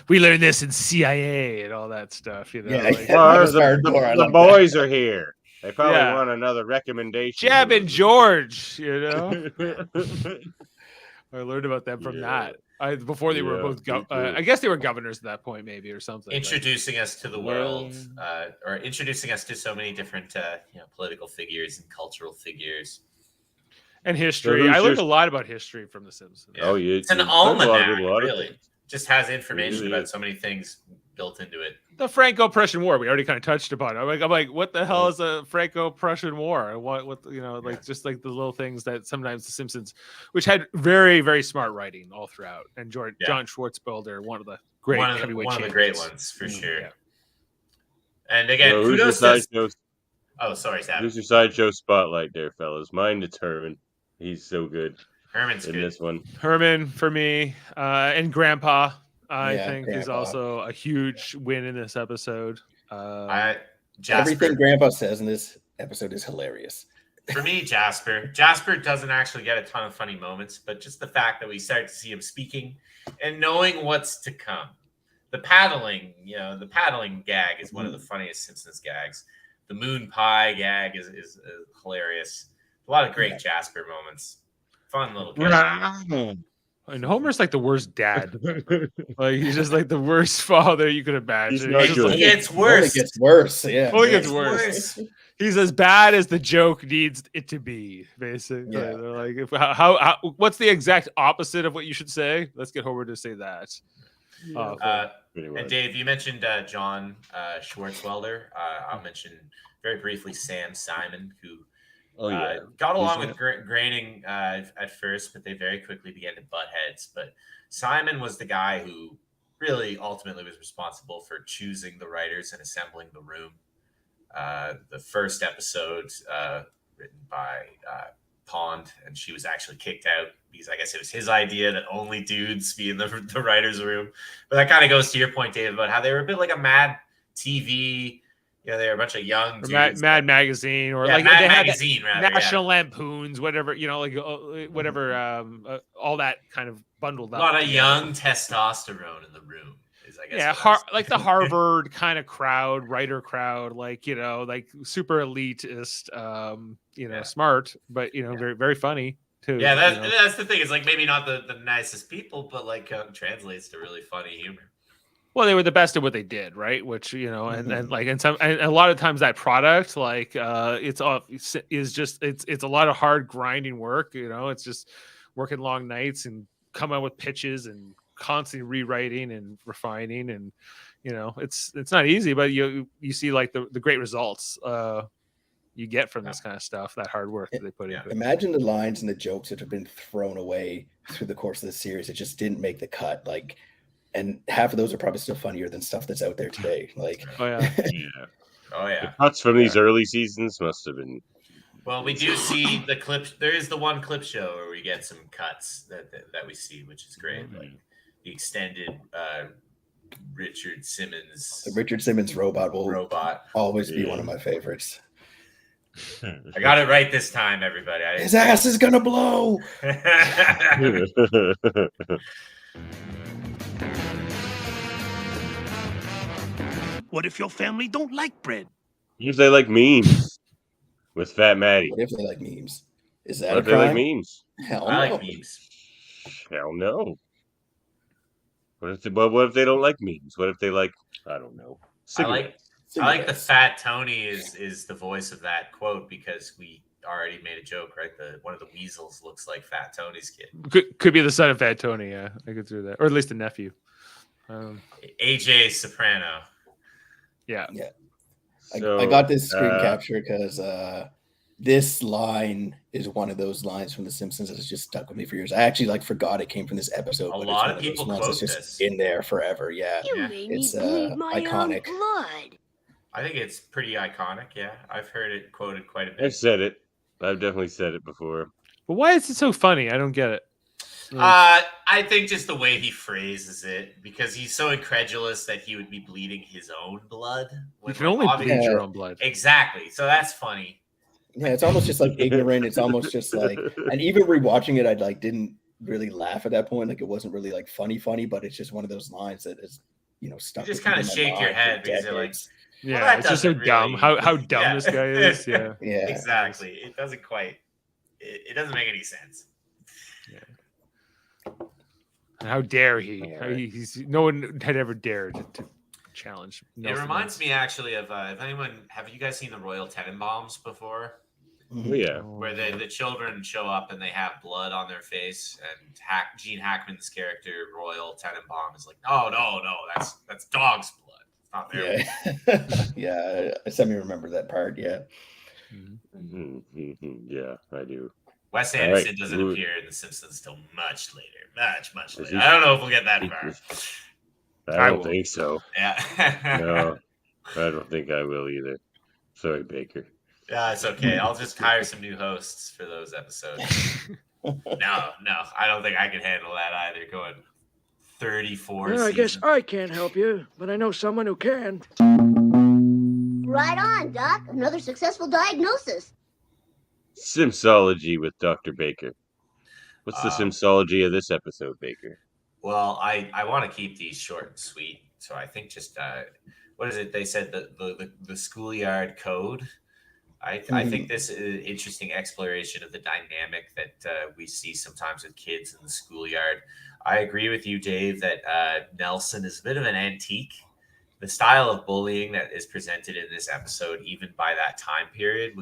We learned this in CIA and all that stuff.
The boys are here. They probably want another recommendation.
Jeb and George, I learned about them from that. Before they were both, I guess they were governors at that point, maybe, or something.
Introducing us to the world, or introducing us to so many different, political figures and cultural figures.
And history. I learned a lot about history from The Simpsons.
Yeah. Oh, yeah.
It's an almanac, really. Just has information about so many things built into it.
The Franco-Prussian War, we already kind of touched upon it. I'm like, what the hell is a Franco-Prussian War? Just like the little things that sometimes The Simpsons, which had very, very smart writing all throughout, and John Schwartzwelder, one of the great heavyweight champions.
One of the great ones for sure. Yeah. And again, kudos to. Oh, sorry, Sam.
Who's your sideshow spotlight there, fellas? Mine is Herman. He's so good.
Herman's
in
good.
This one.
Herman for me, and Grandpa. I think is also a huge win in this episode.
Everything Grandpa says in this episode is hilarious.
For me, Jasper doesn't actually get a ton of funny moments, but just the fact that we start to see him speaking and knowing what's to come. The paddling gag is one of the funniest Simpsons gags. The moon pie gag is hilarious. A lot of great Jasper moments. Fun little character.
And Homer's like the worst dad. Like he's just like the worst father you could imagine.
He gets worse.
It gets worse. Yeah.
Only gets worse. He's as bad as the joke needs it to be, basically. Yeah. Like, how what's the exact opposite of what you should say? Let's get Homer to say that.
And Dave, you mentioned John Schwartzwelder. I'll mention very briefly Sam Simon, who got along with Groening at first, but they very quickly began to butt heads. But Simon was the guy who really ultimately was responsible for choosing the writers and assembling the room. The first episode written by Pond, and she was actually kicked out because I guess it was his idea that only dudes be in the writer's room. But that kind of goes to your point, Dave, about how they were a bit like a Mad TV. They were a bunch of young dudes.
Mad Magazine, or
Mad Magazine, rather,
National Lampoons, whatever, whatever, all that kind of bundled up.
A lot of young testosterone in the room. I guess
like the Harvard kind of crowd, writer crowd, like super elitist, smart, but very, very funny too.
Yeah, that's the thing. It's like maybe not the nicest people, but translates to really funny humor.
Well, they were the best at what they did, right? Which and a lot of times that product, it's a lot of hard grinding work. It's just working long nights and come out with pitches and constantly rewriting and refining, and it's not easy, but you see like the great results you get from this kind of stuff, that hard work that they put into it.
Imagine the lines and the jokes that have been thrown away through the course of the series. It just didn't make the cut. And half of those are probably still funnier than stuff that's out there today.
The cuts from these early seasons must have been.
Well, we do see the clips. There is the one clip show where we get some cuts that we see, which is great. Like the extended Richard Simmons.
The Richard Simmons robot will always be one of my favorites.
I got it right this time, everybody.
His ass is gonna blow.
What if your family don't like bread?
If they like memes with Fat Maddie.
What if they like memes? Is that
What
a
if they like
crime?
memes?
Hell
I
no.
like memes.
Hell no. What if they don't like memes? What if they like, I don't know, cigarettes?
I like the fat Tony is the voice of that quote because we already made a joke, right? One of the weasels looks like Fat Tony's kid.
Could be the son of Fat Tony. Yeah, I could do that, or at least a nephew.
AJ Soprano.
Yeah.
I got this screen capture because this line is one of those lines from The Simpsons that has just stuck with me for years. I actually forgot it came from this episode.
A lot of people quote
this in there forever. Yeah,
You made me bleed my
iconic.
own blood.
I think it's pretty iconic. Yeah, I've heard it quoted quite a bit.
I've said it. I've definitely said it before.
But why is it so funny? I don't get it.
I think just the way he phrases it, because he's so incredulous that he would be bleeding his own blood.
You can only bleed your own blood.
Exactly. So that's funny.
Yeah, it's almost just ignorant. It's almost just and even rewatching it, I didn't really laugh at that point. It wasn't really funny, but it's just one of those lines that is, stuck.
You just kind of shake your head because you're like,
yeah,
well,
it's just so dumb. How dumb this guy is. Yeah.
Yeah.
Exactly. It doesn't quite. It doesn't make any sense.
How dare he? No one had ever dared to challenge.
It reminds me actually of have you guys seen the Royal Tenenbaums before?
Oh, yeah.
Where the children show up and they have blood on their face, and Gene Hackman's character Royal Tenenbaum is like, no, that's dog's blood. It's not their blood.
Yeah, I semi remember that part. Yeah.
Yeah, I do.
Wes Anderson doesn't appear in The Simpsons till much later. Much later. I don't know if we'll get that far.
I don't think so.
Yeah.
No, I don't think I will either. Sorry, Baker.
Yeah, it's okay. I'll just hire some new hosts for those episodes. No, I don't think I can handle that either. Going 34
Well, I guess I can't help you, but I know someone who can.
Right on, Doc. Another successful diagnosis.
Simsology with Dr. Baker. What's the Simsology of this episode, Baker?
Well, I want to keep these short and sweet, so I think just what is it? They said the schoolyard code. I think this is an interesting exploration of the dynamic that we see sometimes with kids in the schoolyard. I agree with you, Dave, that Nelson is a bit of an antique. The style of bullying that is presented in this episode, even by that time period,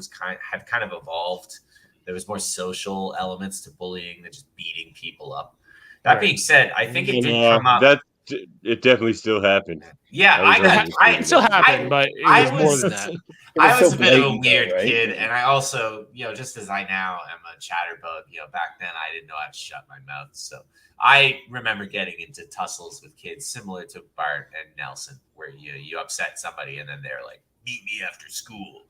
had kind of evolved. There was more social elements to bullying than just beating people up. That being said, I think it did come up.
It definitely still happened.
Yeah,
it still happened, but it was more than that.
I was a bit of a weird kid, and I also, just as I now am a chatterbug, back then I didn't know how to shut my mouth. So I remember getting into tussles with kids similar to Bart and Nelson, where you upset somebody and then they're like, "Meet me after school."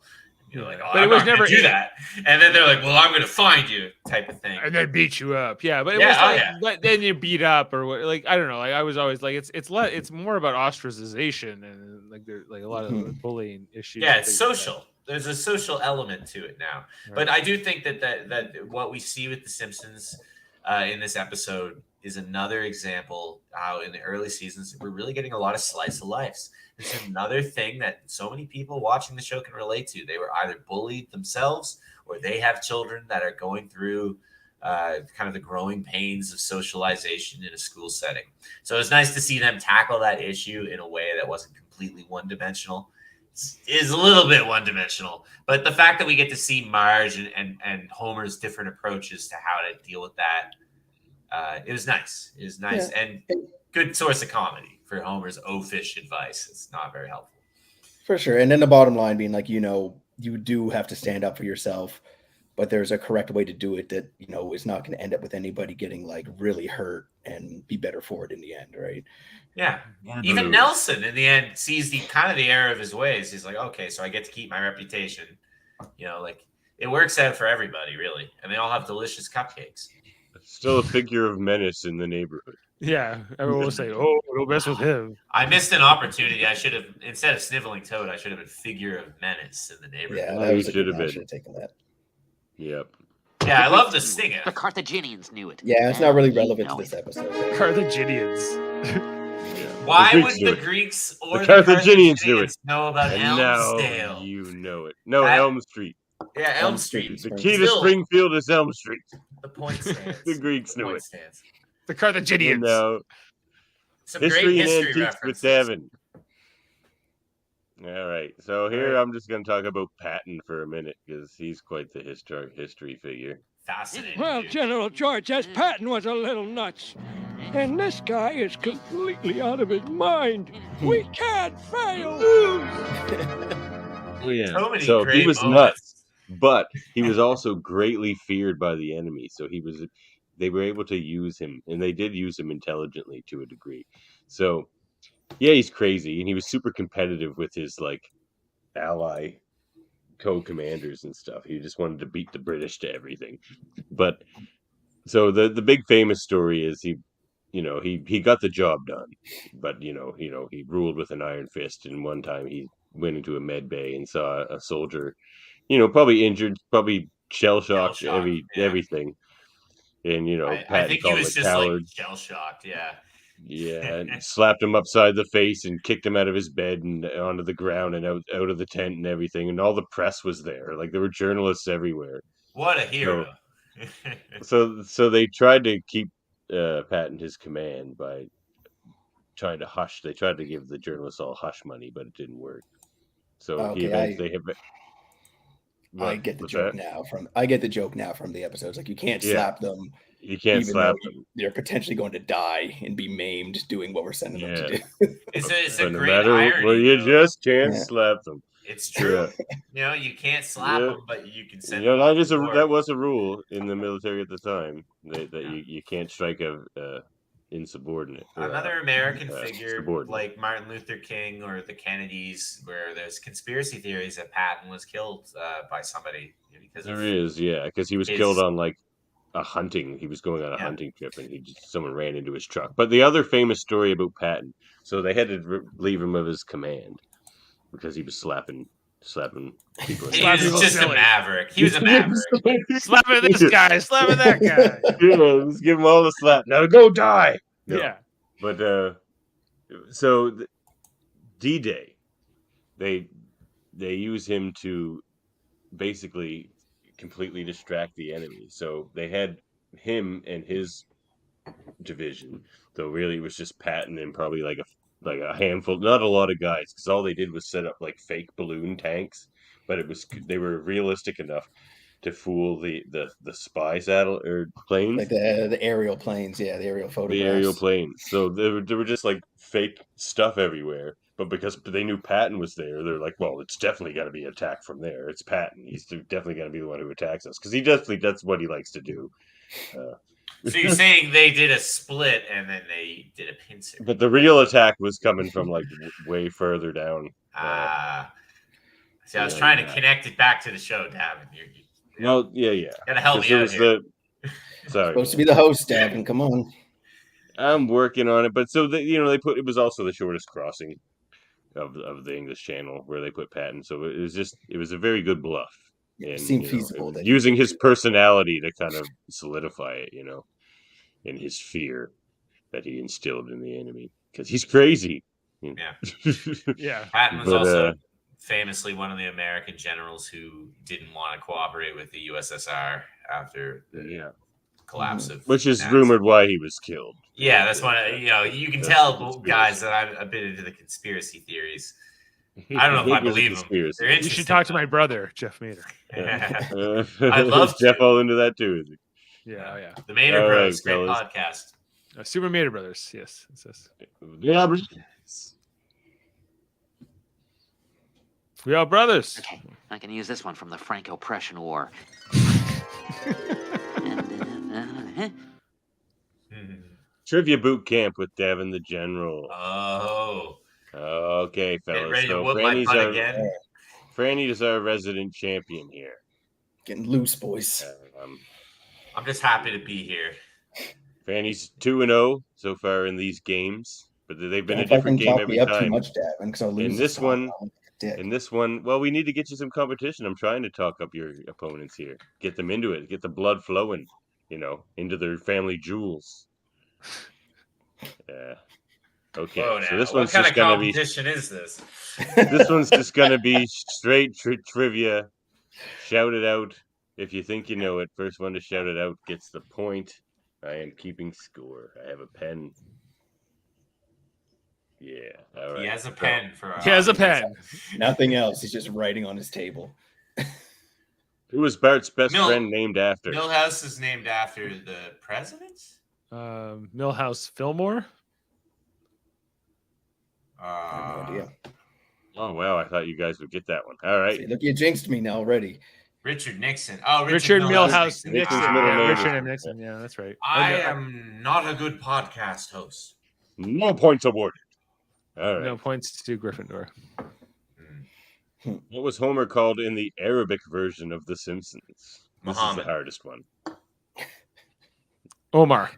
You're like, "Oh, but I'm it was never do that," and then they're like, "Well, I'm going to find you," type of thing,
and then beat you up. Yeah, but it was but then you beat up or what? I don't know. I was always like, it's more about ostracization and a lot of bullying issues.
Yeah, it's social. There's a social element to it now. Right. But I do think that what we see with The Simpsons in this episode is another example how in the early seasons we're really getting a lot of slice of lives. It's another thing that so many people watching the show can relate to. They were either bullied themselves or they have children that are going through kind of the growing pains of socialization in a school setting. So it's nice to see them tackle that issue in a way that wasn't completely one-dimensional. Is a little bit one-dimensional, but the fact that we get to see Marge and Homer's different approaches to how to deal with that, it was nice. It was nice and good source of comedy for Homer's oafish advice. It's not very helpful.
For sure. And then the bottom line being you do have to stand up for yourself, but there's a correct way to do it that, is not going to end up with anybody getting really hurt and be better for it in the end. Right.
Yeah. Even Nelson in the end sees the error of his ways. He's like, okay, so I get to keep my reputation. It works out for everybody really. And they all have delicious cupcakes.
Still a figure of menace in the neighborhood.
Yeah, everyone will say, "Oh, don't mess with him."
I missed an opportunity. I should have, instead of sniveling Toad, I should have been figure of menace in the neighborhood.
Yeah, that
should have been.
Should have taken that.
Yep.
Yeah, I love the stinger.
The Carthaginians knew it.
Yeah, it's not really relevant to this episode.
Carthaginians.
Why would the Greeks or
the Carthaginians do it?
Know about Elmsdale?
You know it. No, Elm Street.
Yeah, Elm Street.
The key to Springfield is Elm Street.
The point stands.
The Greeks knew it.
Stands.
The Carthaginians.
And
some
history
great
and
history
antiques
references.
with Davan. All right, so here I'm just going to talk about Patton for a minute because he's quite the history figure.
Fascinating.
Well, General George S. Patton was a little nuts. And this guy is completely out of his mind. We can't fail.
Oh, yeah.
So many
So
great
he was
moments.
nuts, but he was also greatly feared by the enemy. So they were able to use him, and they did use him intelligently to a degree. So yeah, he's crazy, and he was super competitive with his ally co-commanders and stuff. He just wanted to beat the British to everything. But so the big famous story is he got the job done, but he ruled with an iron fist. And one time he went into a med bay and saw a soldier, probably injured, probably shell-shocked, everything. And
I
Patton
think he
called him
was
a
just
coward.
shell-shocked. Yeah.
Yeah, and slapped him upside the face and kicked him out of his bed and onto the ground and out of the tent and everything. And all the press was there. There were journalists everywhere.
What a hero.
So they tried to keep Patton his command by trying to hush. They tried to give the journalists all hush money, but it didn't work. So
I get the joke now from the episodes. You can't slap them.
You can't slap them.
They're potentially going to die and be maimed doing what we're sending them to do.
It's a
no
great
matter
irony.
where you just can't slap them.
It's true. You can't slap them, but you can send them.
That was a rule in the military at the time that you can't strike a insubordinate.
Another American figure like Martin Luther King or the Kennedys, where there's conspiracy theories that Patton was killed by somebody because
because he was killed on a hunting. He was going on a hunting trip, and someone ran into his truck. But the other famous story about Patton, so they had to relieve him of his command because he was slapping people.
He was just a maverick. He was a maverick.
Slapping this guy, slapping that guy.
Let's give him all the slap. Now go die. No.
Yeah.
But so D-Day, they use him to basically completely distract the enemy. So they had him and his division, though really it was just Patton and probably a handful, not a lot of guys, because all they did was set up fake balloon tanks, but they were realistic enough to fool the spy saddle or planes,
the aerial planes, the aerial photographs.
The aerial planes. So they were just fake stuff everywhere. But because they knew Patton was there, they're well, it's definitely got to be attacked from there. It's Patton. He's definitely going to be the one who attacks us because that's what he likes to do.
So you're saying they did a split and then they did a pincer?
But the real attack was coming from way further down.
See, I was trying to connect it back to the show, Davan.
Well, yeah.
Gotta help me out here.
Sorry,
supposed to be the host, Davan. Come on.
I'm working on it, but so they it was also the shortest crossing of the English Channel where they put Patton. So it was a very good bluff. And,
it seemed feasible.
Using his personality to kind of solidify it, and his fear that he instilled in the enemy because he's crazy.
Yeah.
Yeah.
Patton was also famously one of the American generals who didn't want to cooperate with the USSR after the collapse of
which is rumored why he was killed.
Yeah, that's one. You can tell, guys, that I'm a bit into the conspiracy theories. I don't know if I believe them. They're interesting.
You should talk to my brother, Jeff Mader.
I'd love to.
Jeff all into that too, is he?
Yeah.
The Mader Brothers, great podcast.
Super Mader Brothers, yes.
Yeah,
we are brothers.
Okay, I can use this one from the Franco-Prussian War.
Trivia boot camp with Davan the General.
Oh.
Okay, fellas.
Get ready to whoop my butt again.
Franny is our resident champion here.
Getting loose, boys.
I'm just happy to be here.
Franny's 2-0 so far in these games, but they've been a different game every time.
Too much, Davan,
in this one, well, we need to get you some competition. I'm trying to talk up your opponents here. Get them into it. Get the blood flowing, into their family jewels. Yeah. Okay.
Whoa,
so this
what
one's
kind
just
of
going to be.
competition is this?
This one's just going to be straight trivia. Shout it out if you think you know it. First one to shout it out gets the point. I am keeping score. I have a pen. Yeah. All right.
He has a pen for
He has a pen.
Nothing else. He's just writing on his table.
Who was Bart's best friend named after?
Millhouse is named after the president?
Millhouse Fillmore?
I have no idea.
Oh, wow. I thought you guys would get that one. All right.
See, look, you jinxed me now already.
Richard Nixon. Oh,
Richard Millhouse Nixon.
Nixon's
Yeah,
middle name
Richard
is-
M. Nixon. Yeah, that's right.
I am not a good podcast host.
No points awarded. All right.
No points to Gryffindor.
What was Homer called in the Arabic version of The Simpsons? This
Muhammad.
is the hardest one.
Omar.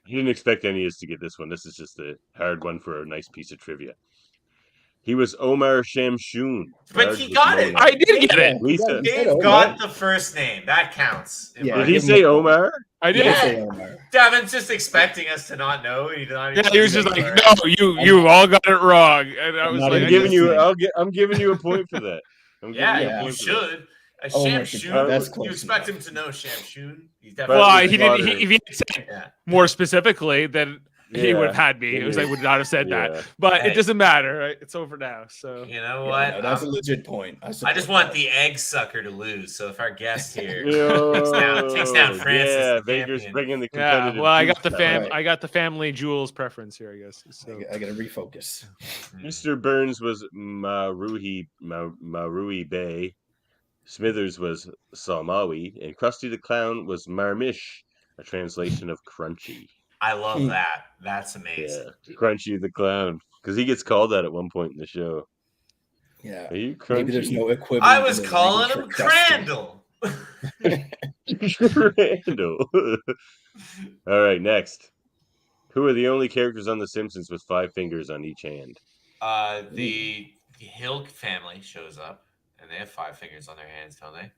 He didn't expect any of us to get this one. This is just a hard one for a nice piece of trivia. He was Omar Shamshun.
But he got it.
I did get it.
Lisa.
Dave got the first name. That counts.
Yeah,
Did he say Omar?
I did.
Say Omar.
Davin's just expecting us to not know.
Yeah, he was just like, no, you all got it wrong. And I was
Not
like,
I'm giving you. I'm giving you a point for that.
Yeah, you should. A Shamshun.
That's close
You expect him to know Shamshun? He's
Well,
definitely.
he didn't. If he had said more specifically, then he would have had me. It was I would not have said
Yeah.
that. But
Hey.
it doesn't matter. Right? It's over now. So
You know
Yeah,
what?
no, that's a legit point.
I just want the egg sucker to lose. So if our guest here
Yo,
takes down Francis,
yeah,
the
Baker's
champion.
bringing the
yeah.
competitive.
Well, I got the
juice
fam.
Right.
I got the family jewels preference here. I guess. So
I gotta refocus.
Mr. Burns was Marui Bay. Smithers was Salmawi, and Krusty the Clown was Marmish, a translation of Crunchy.
I love that. That's amazing.
Yeah, Crunchy the Clown, because he gets called that at one point in the show.
Yeah.
Are you Crunchy?
Maybe there's no equivalent.
I was
in the
calling
language
him
for Krusty.
Crandall.
Randall. All right, next. Who are the only characters on The Simpsons with 5 fingers on each hand?
The Hill family shows up, and they have 5 fingers on their hands, don't they?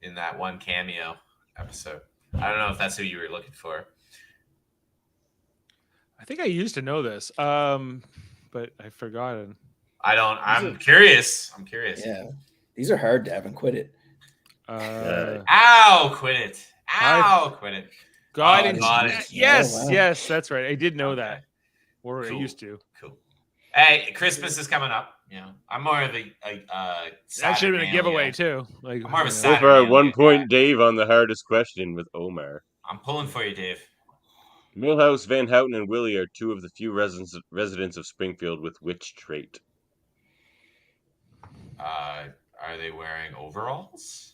In that one cameo episode. I don't know if that's who you were looking for.
I think I used to know this, but I've forgotten.
I'm curious. I'm curious.
Yeah. These are hard, Davin. Quit it.
Ow! Quit it. Ow! Quit it.
God,
Oh, got it.
yes,
Oh, wow.
yes, that's right. I did know
Okay.
that, or I
Cool.
used to.
Cool. Hey, Christmas is coming up. You know, I'm more of a
That should have been a giveaway too. Like
I'm more of a
you know.
So far,
Saturday
1
guy.
point Dave on the hardest question with Omar.
I'm pulling for you, Dave.
Milhouse, Van Houten, and Willie are 2 of the few residents of Springfield with which trait?
Are they wearing overalls?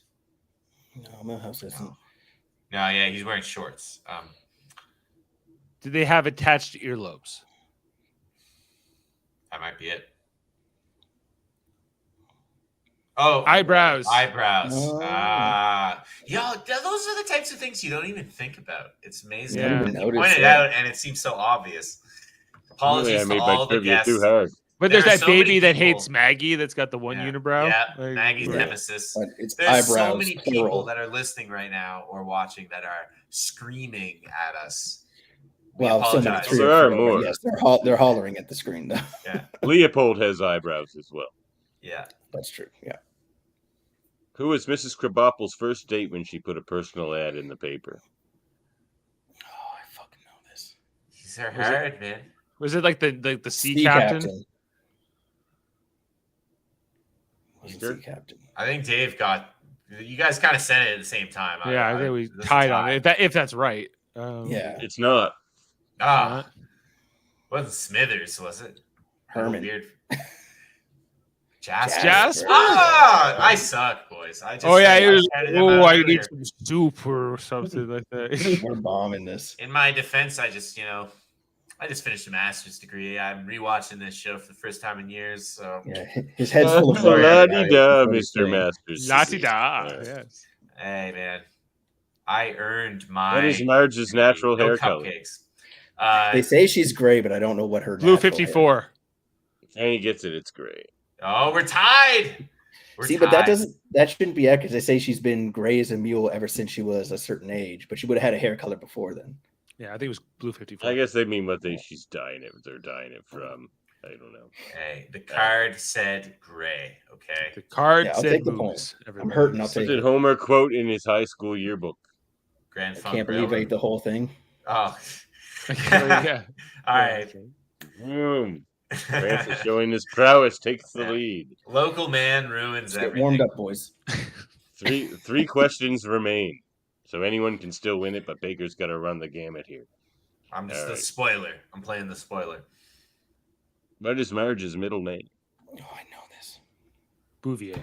No, Millhouse isn't.
No, yeah, he's wearing shorts.
Did they have attached earlobes?
That might be it. Oh,
Eyebrows.
Eyebrows.
Oh.
Those are the types of things you don't even think about. It's amazing.
Yeah.
You
Notice
point it
that.
out, and it seems so obvious.
Really,
Apologies
I
to
made
all
my
the
trivia
guests.
too hard.
But there's
There are
that
so many
baby that
people.
hates Maggie that's got the one unibrow.
Yeah,
Like,
Maggie's
right.
nemesis.
But it's
There's so
eyebrows,
many
plural.
people that are listening right now or watching that are screaming at us. We
Well, so many
apologize.
three
There
or
are
four,
more.
but yes, they're hollering at the screen though.
Yeah,
Leopold has eyebrows as well.
yeah.
That's true. Yeah.
Who was Mrs. Krabappel's first date when she put a personal ad in the paper?
Oh, I fucking know this.
These are hard, man.
Was it like the sea captain?
Was it
Sure.
sea captain?
I think Dave got. You guys kind of said it at the same time.
Yeah, I think we
this is
tied on it. If that's right.
Yeah.
It's not.
Wasn't Smithers, was it?
Herman.
Weird. Jasper.
Jasper?
I suck, boys. I just
Oh yeah, it was.
shouted him out
Oh, I
earlier.
need some soup or something like that.
We're bombing this.
In my defense, I just finished a master's degree. I'm rewatching this show for the first time in years. So
Yeah, his head's full of
La-di-da, Mr. Masters.
La-di-da,
Yeah.
yes.
hey, man, I earned my.
What is Marge's natural
no
hair color?
cupcakes.
They say she's gray, but I don't know what her
Blue
natural
54.
And he gets it. It's great.
Oh, we're tied.
See, but that shouldn't be accurate. They say she's been gray as a mule ever since she was a certain age, but she would have had a hair color before then.
Yeah, I think it was Blue 54.
I guess they mean what she's dying it. They're dying it from. I don't know.
Hey, the card said gray. Okay.
The card
I'll
said
take the
moose.
point. I'm hurting. I'll
What
take
did
it.
Homer quote in his high school yearbook?
Grand
I
Funk
can't believe I
Railroad.
ate the whole thing.
Oh.
Yeah.
All right.
Boom. Francis showing his prowess takes the lead.
Local man ruins
Let's get
everything.
warmed up, boys.
Three questions remain, so anyone can still win it, but Baker's got to run the gamut here.
I'm just
All
the
right.
spoiler. I'm playing the spoiler.
What is Marge's middle name?
Oh, I know this.
Bouvier.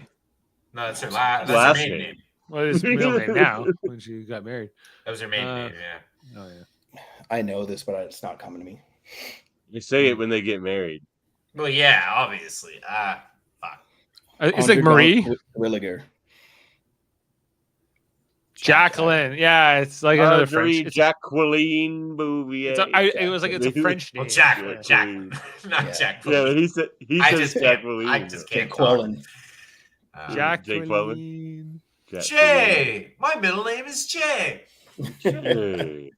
No, that's her that's
Last
her maiden
name.
name.
Well, it's middle name now when she got married.
That was her maiden name, yeah.
Oh yeah.
I know this, but it's not coming to me.
They say it when they get married.
Well, yeah, obviously. Fuck.
It's like Marie.
Williger.
Jacqueline. Yeah, it's like another French. It's,
Jacqueline Bouvier.
it was like it's a French name.
Well, Jack, not Jack.
Yeah, he said Jacqueline.
I just can't
Quellen.
Jacqueline.
Jay. My middle name is Jay.
Jay.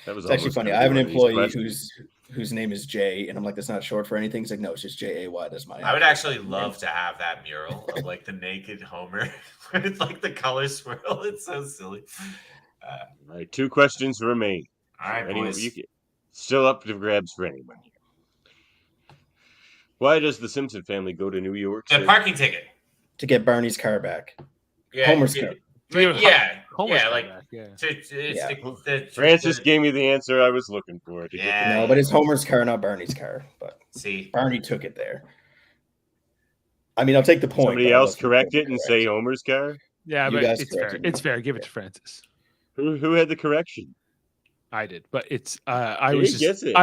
That was
It's actually
almost
funny.
gonna
I have
be
an
one of these
employee
questions.
whose name is Jay, and I'm like, that's not short for anything. He's like, no, it's just Jay. That's my name.
I would actually love to have that mural of like the naked Homer with like the color swirl. It's so silly.
All right, 2 questions remain.
All right, boys.
Still up to grabs for anyone. Why does the Simpson family go to New York?
The parking ticket.
To get Barney's car back.
Yeah,
Homer's car.
Francis gave me the answer I was looking for.
No, but it's Homer's car, not Barney's car. But
see,
Barney took it there. I mean, I'll take the point.
Somebody else correct it and say Homer's car?
Yeah,
You
but
guys
it's fair.
corrected
It's fair. Give it to Francis.
Who had the correction?
I did, but it's I
Dave
was just
gets it.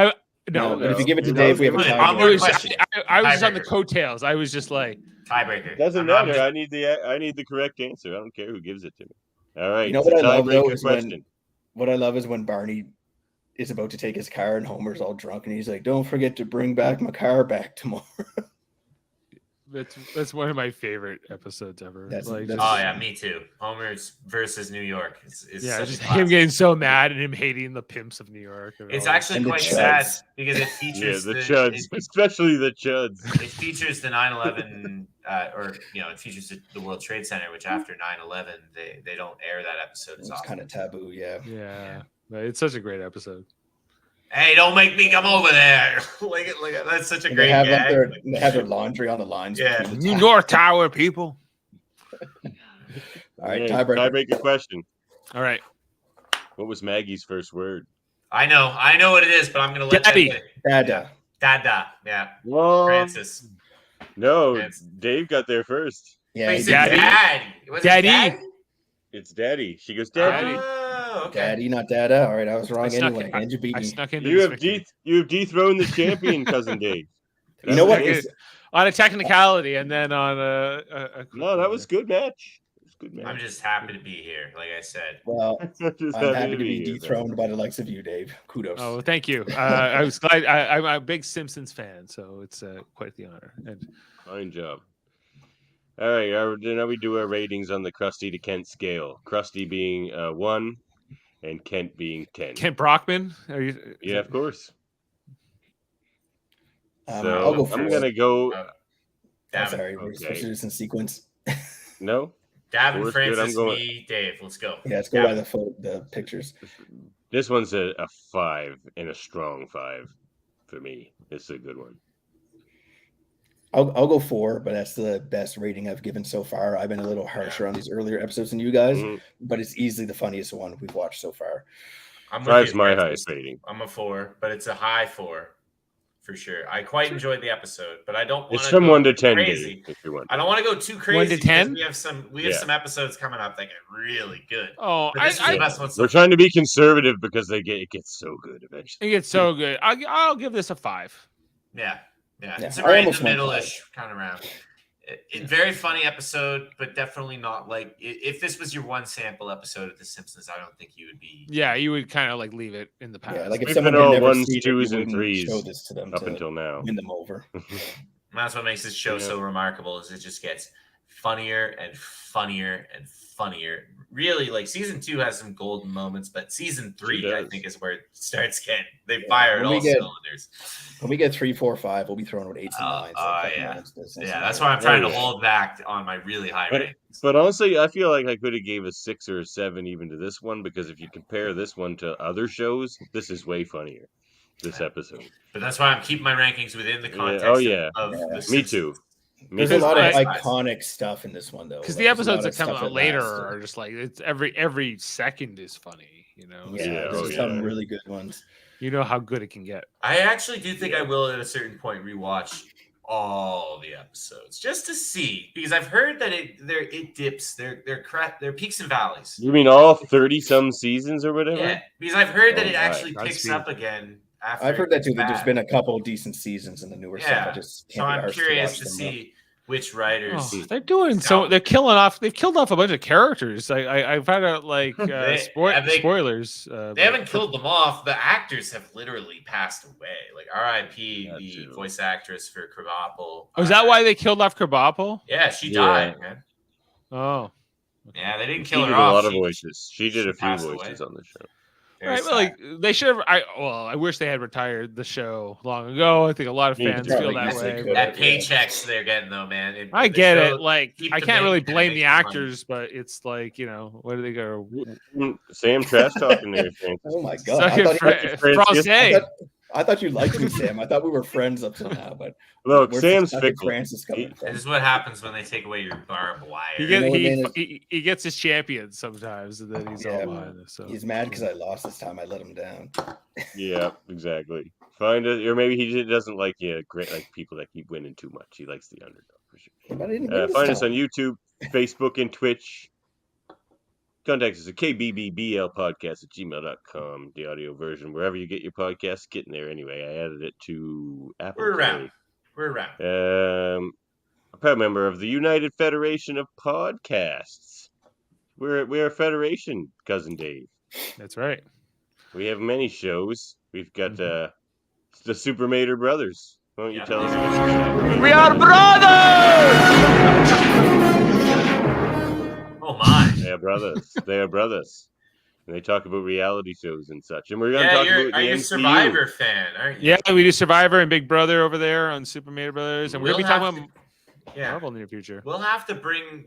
No, but if you give it to Dave, we have a tie.
I was just on the coattails. I was just like
tiebreaker.
Doesn't matter. I need the correct answer. I don't care who gives it to me. All right.
You know what I love though
tiebreaker
is
question.
what I love is when Barney is about to take his car and Homer's all drunk and he's like, "Don't forget to bring back my car back tomorrow."
That's one of my favorite episodes ever.
Oh yeah, me too. Homer's versus New York. It's
yeah,
such
just
a
him
classic.
getting so mad and him hating the pimps of New York.
It's actually quite sad because it features
the chuds, especially the chuds.
It features the 9/11, or it features the World Trade Center, which after 9/11 they don't air that episode as
It's
often.
kind of taboo, yeah.
Yeah, but it's such a great episode.
Hey, don't make me come over there. like that's such a
And
great
they have
gag.
they have their laundry on the lines.
Yeah.
between the
New
top.
York Tower, people.
All right,
Yeah,
tiebreaker.
tiebreaker question.
All right.
What was Maggie's first word?
I know what it is, but I'm gonna let
Daddy.
you
Dada.
Dada. Yeah.
Whoa.
Francis.
No, Dave got there first.
Yeah,
He
he
said
did.
Daddy. Was it
Daddy.
Daddy?
It's Daddy. She goes, Daddy.
Oh, okay.
Daddy, not Dada. All right, I was wrong
snuck
anyway.
it.
And you beat
I
me.
snuck into
You
this
have
victory.
you have dethroned the champion, cousin Dave.
You know what?
Like
It's-
on a technicality, and then on a
No, that was good match. It was good match.
I'm just happy to be here, like I said.
Well,
Just
I'm happy to be
here,
dethroned by the likes of you, Dave. Kudos.
Oh, thank you. I was glad. I'm a big Simpsons fan, so it's quite the honor. And
Fine job. All right, now we do our ratings on the Krusty to Kent scale. Krusty being 1, and Kent being 10.
Kent Brockman, are you?
Yeah, of course. So
I'll go
I'm
first.
gonna go.
I'm
Davin.
sorry, we're supposed to do this in sequence.
No,
Davin,
Four's good,
Francis,
I'm going-
me, Dave. Let's go.
Yeah, let's go by the pictures.
this one's a 5 and a strong 5 for me. This is a good one.
I'll go 4, but that's the best rating I've given so far. I've been a little harsher on these earlier episodes than you guys, but it's easily the funniest one we've watched so far.
I'm with
5's
you,
my
Francis.
highest rating.
I'm a 4, but it's a high 4 for sure. I quite enjoyed the episode, but I don't want
It's from 1 to 10,
crazy.
Dave, if you want.
I don't want to go too crazy.
1 to
because
10?
We have some episodes coming up that get really good.
Oh,
But this is the best one so
We're trying to be conservative because it gets so good eventually.
It gets so good. I'll give this a 5.
Yeah.
Yeah,
It's
I
right in
almost
the
went
middle-ish kind of round. Very funny episode, but definitely not like if this was your one sample episode of The Simpsons, I don't think you would be.
Yeah, you would kind of like leave it in the past.
Yeah, like if
We've
someone
been
had
all
never
1s,
seen it,
2s,
you
and
wouldn't
3s
show this to them
up
to
until now.
win them over.
That's what makes this show
Yeah.
so remarkable. Is it just gets funnier and funnier and funnier. Really, like season 2 has some golden moments, but season 3, I think, is where it starts getting they fire at all cylinders.
When we get 3, 4, 5, we'll be throwing with 8s and 9s.
That's why I'm trying to hold back on my really high rankings.
But honestly, I feel like I could have gave a 6 or a 7 even to this one, because if you compare this one to other shows, this is way funnier. This episode.
But that's why I'm keeping my rankings within the context of the
Me too.
There's a lot of iconic stuff in this one, though.
Because the episodes that come out later are just like it's every second is funny, you know.
There's some really good ones.
You know how good it can get.
I actually do think I will at a certain point rewatch all the episodes just to see, because I've heard that it dips, their peaks and valleys.
You mean all 30-some seasons or whatever?
Yeah, because I've heard that it actually picks up again.
I've heard that too. There's been a couple of decent seasons in the newer stuff. I just
so I'm curious to see which writers
they're doing. So they're killing off. They've killed off a bunch of characters. I found out like spoilers.
They haven't killed them off. The actors have literally passed away. Like R.I.P. the voice actress for Krabappel.
Oh, is that why they killed off Krabappel?
Yeah, she died, man.
Oh,
yeah, they didn't kill her
off.
off.
A lot of voices. She did a few voices on the show.
Right, well, like they should have. I wish they had retired the show long ago. I think a lot of fans feel that way.
That paychecks they're getting though, man.
I get it. Like I can't really blame the actors, but it's like, you know, where do they go?
Sam trash talking there.
Oh my god! I thought you liked me, Sam. I thought we were friends up till now, but
look, Sam's fickle.
This is what happens when they take away your barbed wire.
He gets his champions sometimes, and then he's all behind us. So
he's mad because I lost this time. I let him down.
Yeah, exactly. Find it, or maybe he doesn't like great like people that keep winning too much. He likes the underdog for sure. Find us on YouTube, Facebook, and Twitch. Contact us at kbbbl@gmail.com. The audio version, wherever you get your podcasts, get in there anyway. I added it to Apple.
We're around.
A proud member of the United Federation of Podcasts. We're a federation, Cousin Dave.
That's right.
We have many shows. We've got the Super Mater Brothers. Why don't you tell us about this?
We are brothers!
Oh my!
They are brothers. And they talk about reality shows and such. And we're going to talk about
are you a Survivor fan, aren't you?
Yeah, we do Survivor and Big Brother over there on Super Mater Brothers, and we'll be talking about Marvel in the near future.
We'll have to bring.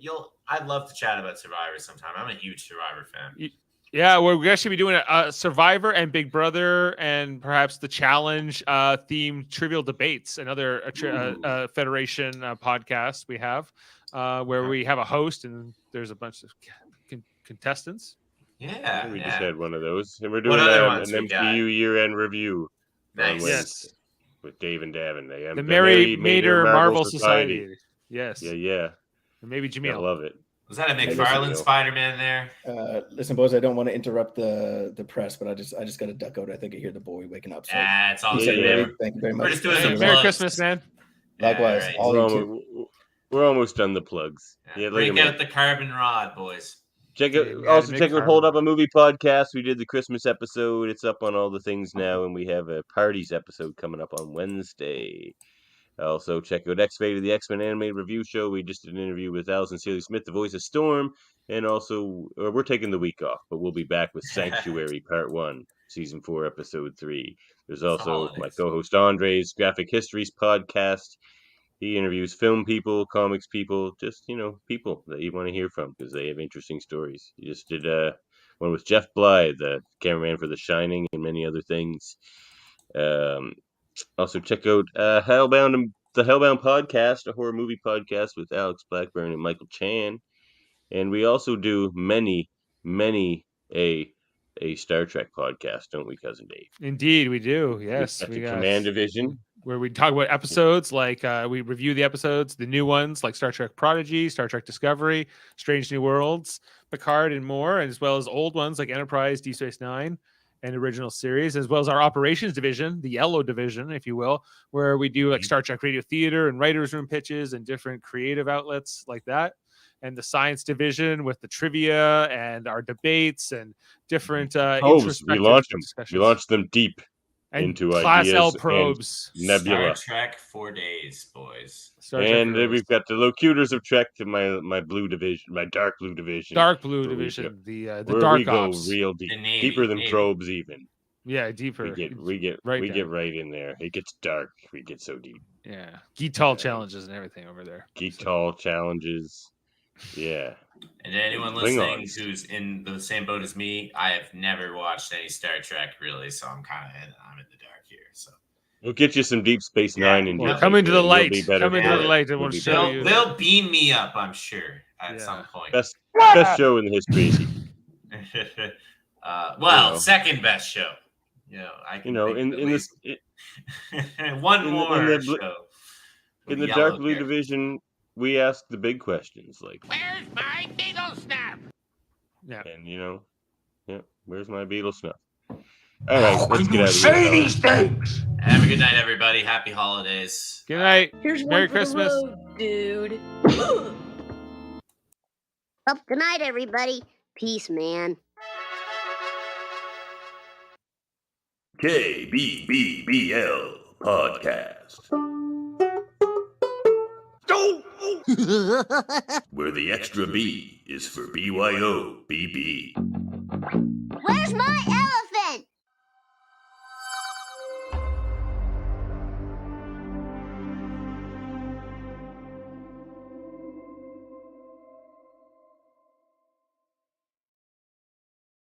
I'd love to chat about Survivor sometime. I'm a huge Survivor fan.
Yeah, we're actually be doing a Survivor and Big Brother, and perhaps the challenge themed trivial debates. Another Federation podcast we have, where we have a host and there's a bunch of contestants.
Yeah,
we just had one of those, and we're doing an MCU year-end review.
Nice.
With Dave and Davin. They have
the Mary Mater Marvel Society. Yes.
Yeah.
And maybe Jaemeel.
I love it.
Was that a McFarlane Spider-Man there?
Listen, boys, I don't want to interrupt the press, but I just got to duck out. I think I hear the boy waking up. So
it's all good.
Thank you very much.
We're just doing
Merry Christmas, man.
Likewise.
Right. We're almost done the plugs.
Yeah, bring out the carbon rod, boys.
Check out Hold Up a Movie podcast. We did the Christmas episode. It's up on all the things now, and we have a parties episode coming up on Wednesday. Also, check out X-Fade, the X-Men animated review show. We just did an interview with Alison Seeley Smith, the voice of Storm, and also we're taking the week off, but we'll be back with Sanctuary Part 1, Season 4, Episode 3. There's also my co-host Andre's Graphic Histories podcast. He interviews film people, comics people, just, people that you want to hear from because they have interesting stories. He just did one with Jeff Blythe, the cameraman for The Shining and many other things. Also check out the Hellbound podcast, a horror movie podcast with Alex Blackburn and Michael Chan. And we also do many a Star Trek podcast, don't we, Cousin Dave?
Indeed, we do. Yes,
we got Command Division,
where we talk about episodes, like we review the episodes, the new ones like Star Trek Prodigy, Star Trek Discovery, Strange New Worlds, Picard, and more, and as well as old ones like Enterprise, Deep Space Nine, and original series, as well as our operations division, the yellow division, if you will, where we do like Star Trek Radio Theater and writers' room pitches and different creative outlets like that. And the science division with the trivia and our debates and different
we launched them. We launched them deep. into
Class
ideas
L probes.
and Nebula.
Star Trek for days, boys.
And we've got the locutors of Trek to my blue division, my dark blue division.
Dark blue division, the
where
dark
we go
ops.
real deep,
Navy,
deeper than
Navy.
probes even.
Yeah, deeper.
We get right in there. It gets dark. We get so deep.
Yeah, Geetal challenges and everything over there.
Geetal challenges. Yeah.
And anyone listening who's in the same boat as me, I have never watched any Star Trek really, so I'm in the dark here. So
we'll get you some Deep Space Nine and
come into the light. Come into the light, and we'll show you.
They'll beam me up, I'm sure, at some point.
Best show in the history.
Second best show. In
this
one more show.
In the dark blue division, we ask the big questions like,
"Where's my beetle snuff?"
Yeah,
and where's my beetle snuff? All right, let's get out of here.
Say these things.
Have a good night, everybody. Happy holidays.
Good night.
Here's
Merry
one for
Christmas,
the road, dude.
Well, good night, everybody. Peace, man.
KBBBL podcast. Where the extra B is for BYOBB.
Where's my elephant?